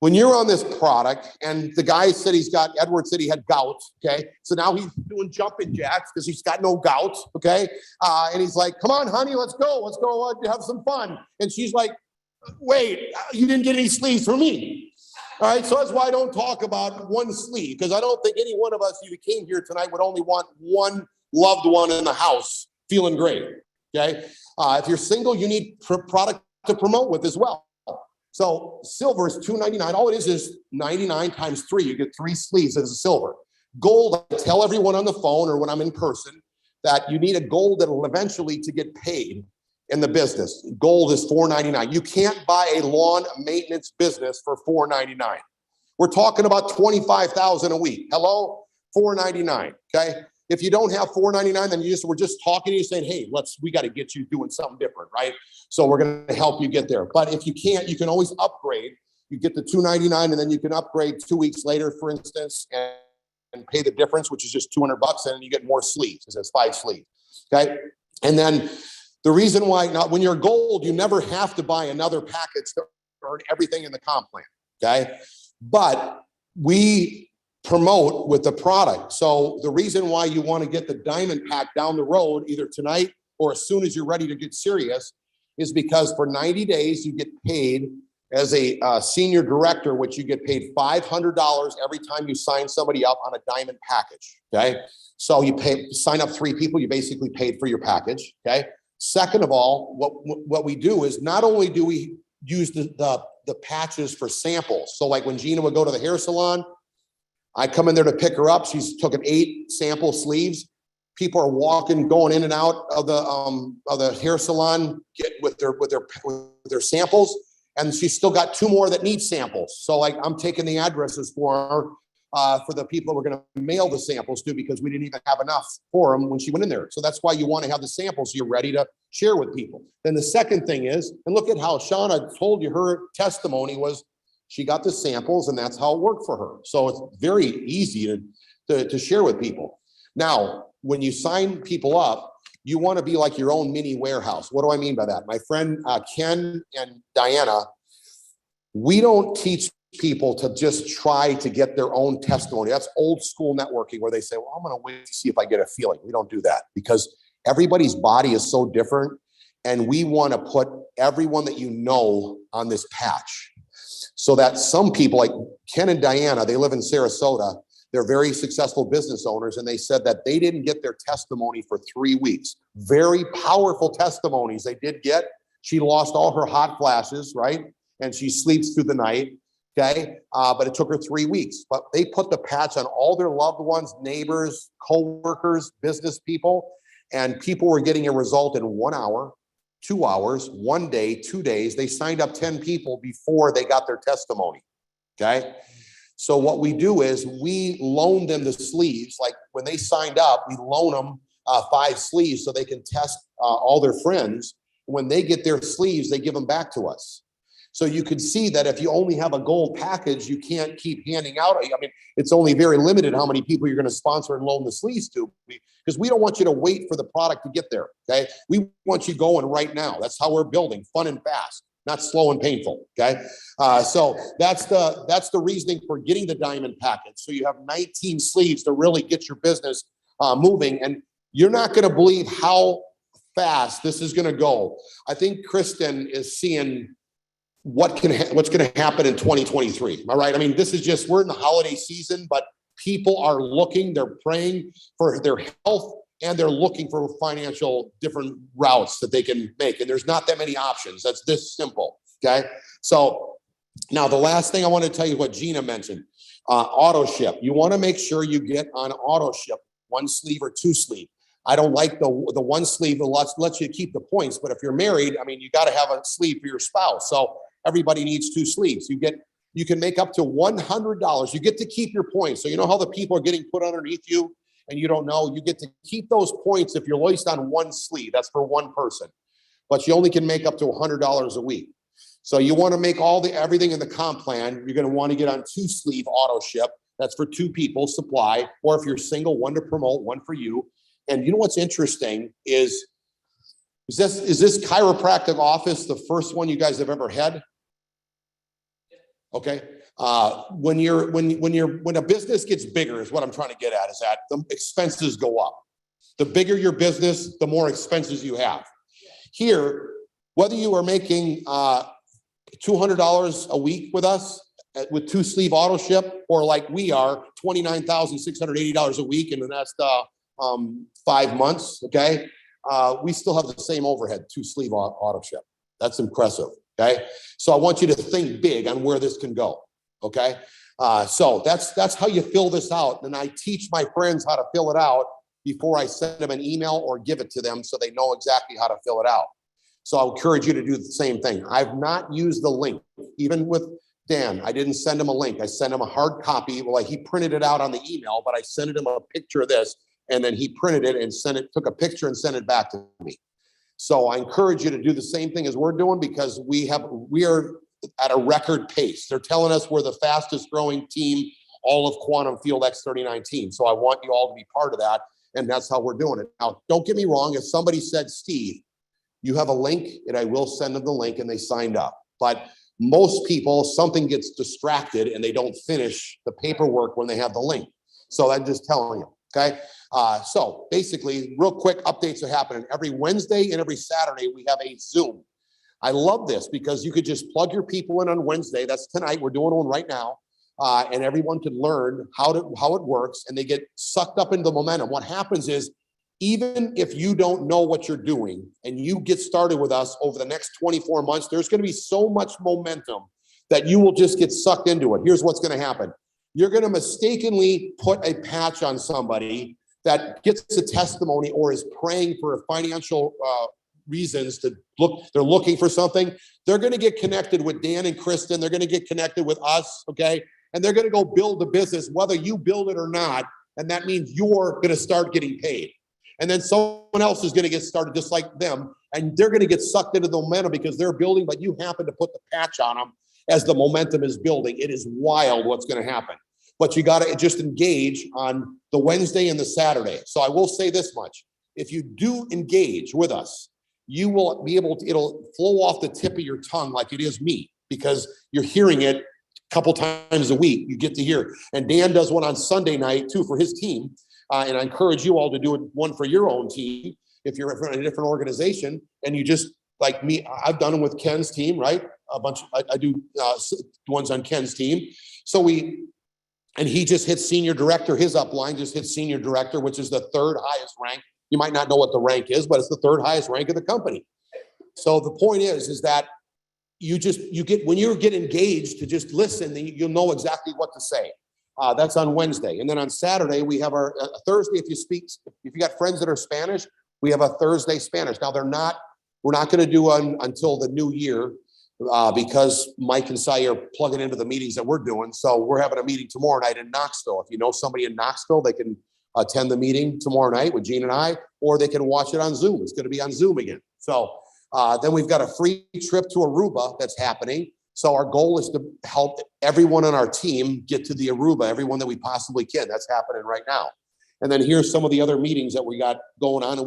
when you're on this product and the guy said Edward said he had gout, okay? So now he's doing jumping jacks because he's got no gout, okay? And he's like, come on, honey, let's go have some fun. And she's like, wait, you didn't get any sleeves for me. All right, so that's why I don't talk about one sleeve, because I don't think any one of us who came here tonight would only want one loved one in the house feeling great, okay? If you're single, you need product to promote with as well. So silver is $2.99. All it is 99 times 3. You get 3 sleeves as a silver. Gold, I tell everyone on the phone or when I'm in person that you need a gold that will eventually to get paid in the business. Gold is $4.99. You can't buy a lawn maintenance business for $4.99. We're talking about $25,000 a week. Hello, $4.99. Okay. If you don't have $4.99, then we're just talking to you saying, hey, we got to get you doing something different, right? So we're going to help you get there. But if you can't, you can always upgrade. You get the $2.99 and then you can upgrade 2 weeks later, for instance, and pay the difference, which is just $200, and you get more sleeves. It says 5 sleeves. Okay. And then the reason why when you're gold, you never have to buy another package to earn everything in the comp plan, okay? But we promote with the product. So the reason why you want to get the diamond pack down the road, either tonight or as soon as you're ready to get serious, is because for 90 days, you get paid as a senior director, which you get paid $500 every time you sign somebody up on a diamond package, okay? So you sign up 3 people, you basically paid for your package, okay? Second of all, what we do is not only do we use the patches for samples. So like when Gina would go to the hair salon, I come in there to pick her up. She's taken 8 sample sleeves. People are walking, going in and out of the hair salon, with their samples, and she's still got 2 more that need samples. So like, I'm taking the addresses for her, for the people we're going to mail the samples to, because we didn't even have enough for them when she went in there. So that's why you want to have the samples so you're ready to share with people. Then the second thing is, and look at how Shauna told you her testimony was, she got the samples and that's how it worked for her. So it's very easy to share with people. Now, when you sign people up, you want to be like your own mini warehouse. What do I mean by that? My friend Ken and Diana, we don't teach people to just try to get their own testimony. That's old school networking where they say, well, I'm going to wait to see if I get a feeling. We don't do that because everybody's body is so different. And we want to put everyone that you know on this patch so that some people like Ken and Diana, they live in Sarasota. They're very successful business owners. And they said that they didn't get their testimony for 3 weeks. Very powerful testimonies they did get. She lost all her hot flashes, right? And she sleeps through the night. Okay. But it took her 3 weeks, but they put the patch on all their loved ones, neighbors, co-workers, business people, and people were getting a result in 1 hour, 2 hours, 1 day, 2 days. They signed up 10 people before they got their testimony. Okay. So what we do is we loan them the sleeves. Like when they signed up, we loan them 5 sleeves so they can test all their friends. When they get their sleeves, they give them back to us. So you can see that if you only have a gold package, you can't keep handing out. I mean, it's only very limited how many people you're going to sponsor and loan the sleeves to, because we don't want you to wait for the product to get there. Okay. We want you going right now. That's how we're building, fun and fast, not slow and painful. Okay. So that's the reasoning for getting the diamond package. So you have 19 sleeves to really get your business moving. And you're not going to believe how fast this is going to go. I think Kristen is seeing what's going to happen in 2023. Am I right? I mean, this is just, we're in the holiday season, but people are looking, they're praying for their health, and they're looking for financial different routes that they can make. And there's not that many options. That's this simple. Okay. So now the last thing I want to tell you what Gina mentioned, auto ship. You want to make sure you get on auto ship, 1 sleeve or 2 sleeve. I don't like the 1 sleeve that lets you keep the points, but if you're married, I mean, you got to have a sleeve for your spouse. So everybody needs 2 sleeves. You can make up to $100. You get to keep your points. So you know how the people are getting put underneath you and you don't know, you get to keep those points if you're laced on 1 sleeve. That's for 1 person, but you only can make up to $100 a week. So you want to make everything in the comp plan. You're going to want to get on 2 sleeve auto ship. That's for 2 people supply, or if you're single, 1 to promote, 1 for you. And you know what's interesting is this chiropractic office the first one you guys have ever had? Okay. When a business gets bigger is what I'm trying to get at, is that the expenses go up. The bigger your business, the more expenses you have. Here, whether you are making $200 a week with us with 2 sleeve auto ship, or like we are $29,680 a week in the next 5 months. Okay. We still have the same overhead, 2 sleeve auto ship. That's impressive. Okay. So I want you to think big on where this can go. Okay. So that's how you fill this out. And I teach my friends how to fill it out before I send them an email or give it to them so they know exactly how to fill it out. So I encourage you to do the same thing. I've not used the link, even with Dan. I didn't send him a link. I sent him a hard copy. Well, he printed it out on the email, but I sent him a picture of this, and then he printed it and took a picture and sent it back to me. So I encourage you to do the same thing as we're doing, because we are at a record pace. They're telling us we're the fastest growing team, all of Quantum Field X39 team. So I want you all to be part of that. And that's how we're doing it. Now, don't get me wrong. If somebody said, Steve, you have a link, and I will send them the link, and they signed up. But most people, something gets distracted and they don't finish the paperwork when they have the link. So I'm just telling you. Okay. So basically, real quick updates are happening every Wednesday and every Saturday. We have a Zoom. I love this because you could just plug your people in on Wednesday. That's tonight. We're doing one right now. And everyone can learn how it works, and they get sucked up into the momentum. What happens is, even if you don't know what you're doing and you get started with us over the next 24 months, there's going to be so much momentum that you will just get sucked into it. Here's what's going to happen. You're going to mistakenly put a patch on somebody that gets a testimony or is praying for financial reasons to look, they're looking for something, they're going to get connected with Dan and Kristen. They're going to get connected with us, okay? And they're going to go build the business, whether you build it or not. And that means you're going to start getting paid. And then someone else is going to get started just like them. And they're going to get sucked into the momentum because they're building, but you happen to put the patch on them as the momentum is building. It is wild what's going to happen. But you got to just engage on the Wednesday and the Saturday. So I will say this much. If you do engage with us, you will be able to, it'll flow off the tip of your tongue like it is me, because you're hearing it a couple times a week. You get to hear. And Dan does one on Sunday night too for his team. And I encourage you all to do one for your own team. If you're in a different organization and you just, like me, I've done them with Ken's team, right? A bunch, I do ones on Ken's team. So and he just hit senior director. His upline just hit senior director, which is the third highest rank. You might not know what the rank is, but it's the third highest rank of the company. So the point is that when you get engaged to just listen, then you'll know exactly what to say. That's on Wednesday. And then on Saturday, we have our Thursday. If you got friends that are Spanish, we have a Thursday Spanish. Now we're not going to do one until the new year because Mike and Cy are plugging into the meetings that we're doing. So we're having a meeting tomorrow night in Knoxville. If you know somebody in Knoxville, they can attend the meeting tomorrow night with Gene and I, or they can watch it on Zoom. It's going to be on Zoom again. So then we've got a free trip to Aruba that's happening. So our goal is to help everyone on our team get to the Aruba, everyone that we possibly can. That's happening right now. And then here's some of the other meetings that we got going on. And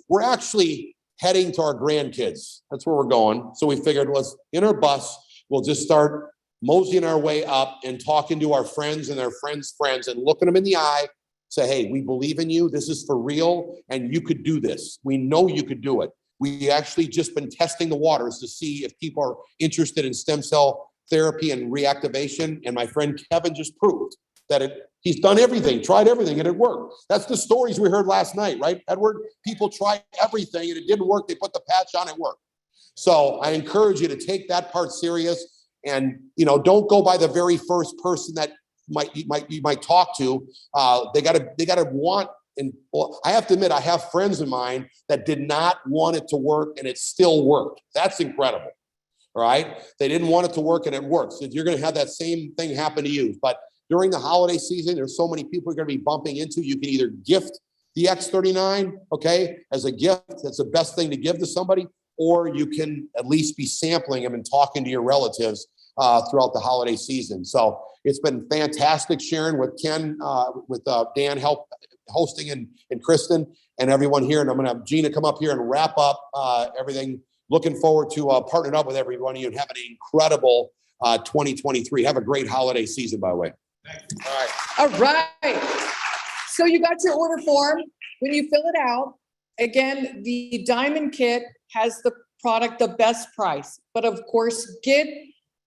we're actually heading to our grandkids. That's where we're going. So we figured, let's in our bus, we'll just start moseying our way up and talking to our friends and their friends' friends and looking them in the eye, say, hey, we believe in you. This is for real. And you could do this. We know you could do it. We actually just been testing the waters to see if people are interested in stem cell therapy and reactivation. And my friend Kevin just proved that he's done everything, tried everything, and it worked. That's the stories we heard last night, right, Edward? People tried everything and it didn't work. They put the patch on, it worked. So I encourage you to take that part serious and, don't go by the very first person that you might talk to. They gotta want. And I have to admit, I have friends of mine that did not want it to work and it still worked. That's incredible. All right. They didn't want it to work and it works. So you're going to have that same thing happen to you. But during the holiday season, there's so many people you're going to be bumping into. You can either gift the X39, okay, as a gift. That's the best thing to give to somebody. Or you can at least be sampling them and talking to your relatives throughout the holiday season. So it's been fantastic sharing with Ken, with Dan hosting and Kristen and everyone here. And I'm going to have Gina come up here and wrap up everything. Looking forward to partnering up with everyone and having an incredible 2023. Have a great holiday season, by the way. All right. So you got your order form. When you fill it out, again, the Diamond Kit has the product, the best price. But of course, get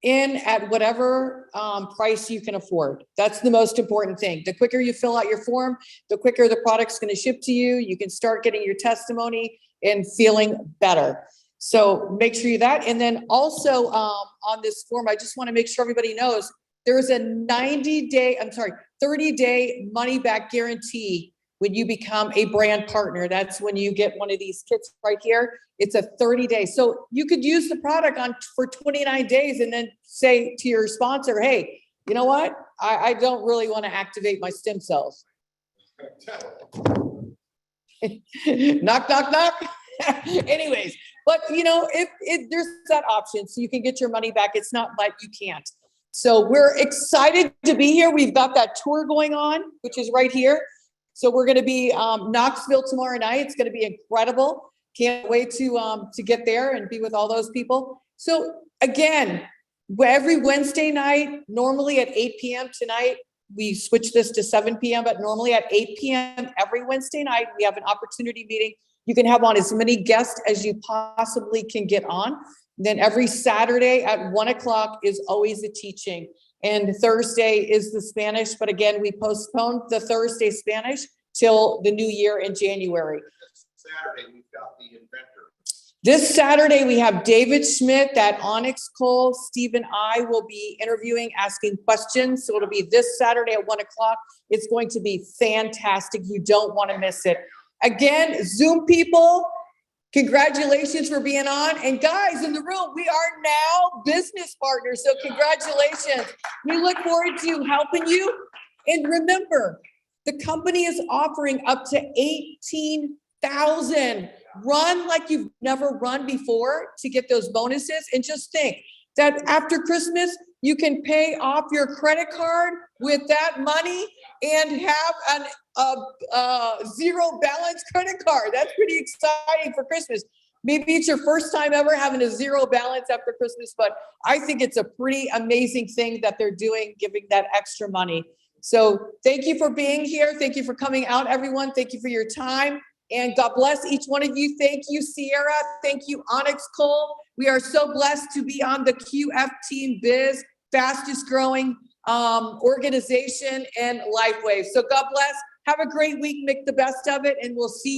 in at whatever price you can afford. That's the most important thing. The quicker you fill out your form, the quicker the product's going to ship to you. You can start getting your testimony and feeling better. So make sure you that. And then also on this form, I just want to make sure everybody knows there's a 30-day money back guarantee when you become a brand partner. That's when you get one of these kits right here. It's a 30-day. So you could use the product for 29 days and then say to your sponsor, hey, you know what? I don't really want to activate my stem cells. Knock, knock, knock. Anyways, but if there's that option, so you can get your money back. It's not like you can't. So we're excited to be here. We've got that tour going on, which is right here. So we're going to be Knoxville tomorrow night. It's going to be incredible. Can't wait to get there and be with all those people. So again, every Wednesday night, normally at 8 p.m. tonight, we switch this to 7 p.m., but normally at 8 p.m. every Wednesday night, we have an opportunity meeting. You can have on as many guests as you possibly can get on. Then every Saturday at 1 o'clock is always a teaching. And Thursday is the Spanish. But again, we postponed the Thursday Spanish till the new year in January. Saturday, we've got the inventor. This Saturday, we have David Schmidt at Onyx Cole. Steve and I will be interviewing, asking questions. So it'll be this Saturday at 1 o'clock. It's going to be fantastic. You don't want to miss it. Again, Zoom people, congratulations for being on. And guys in the room, we are now business partners. So congratulations. We look forward to helping you. And remember, the company is offering up to $18,000. Run like you've never run before to get those bonuses. And just think that after Christmas, you can pay off your credit card with that money and have a zero balance credit card. That's pretty exciting for Christmas. Maybe it's your first time ever having a zero balance after Christmas, but I think it's a pretty amazing thing that they're doing, giving that extra money. So thank you for being here. Thank you for coming out, everyone. Thank you for your time. And God bless each one of you. Thank you, Sierra. Thank you, Onyx Cole. We are so blessed to be on the QF Team Biz, fastest growing organization in LifeWave. So God bless. Have a great week. Make the best of it. And we'll see you.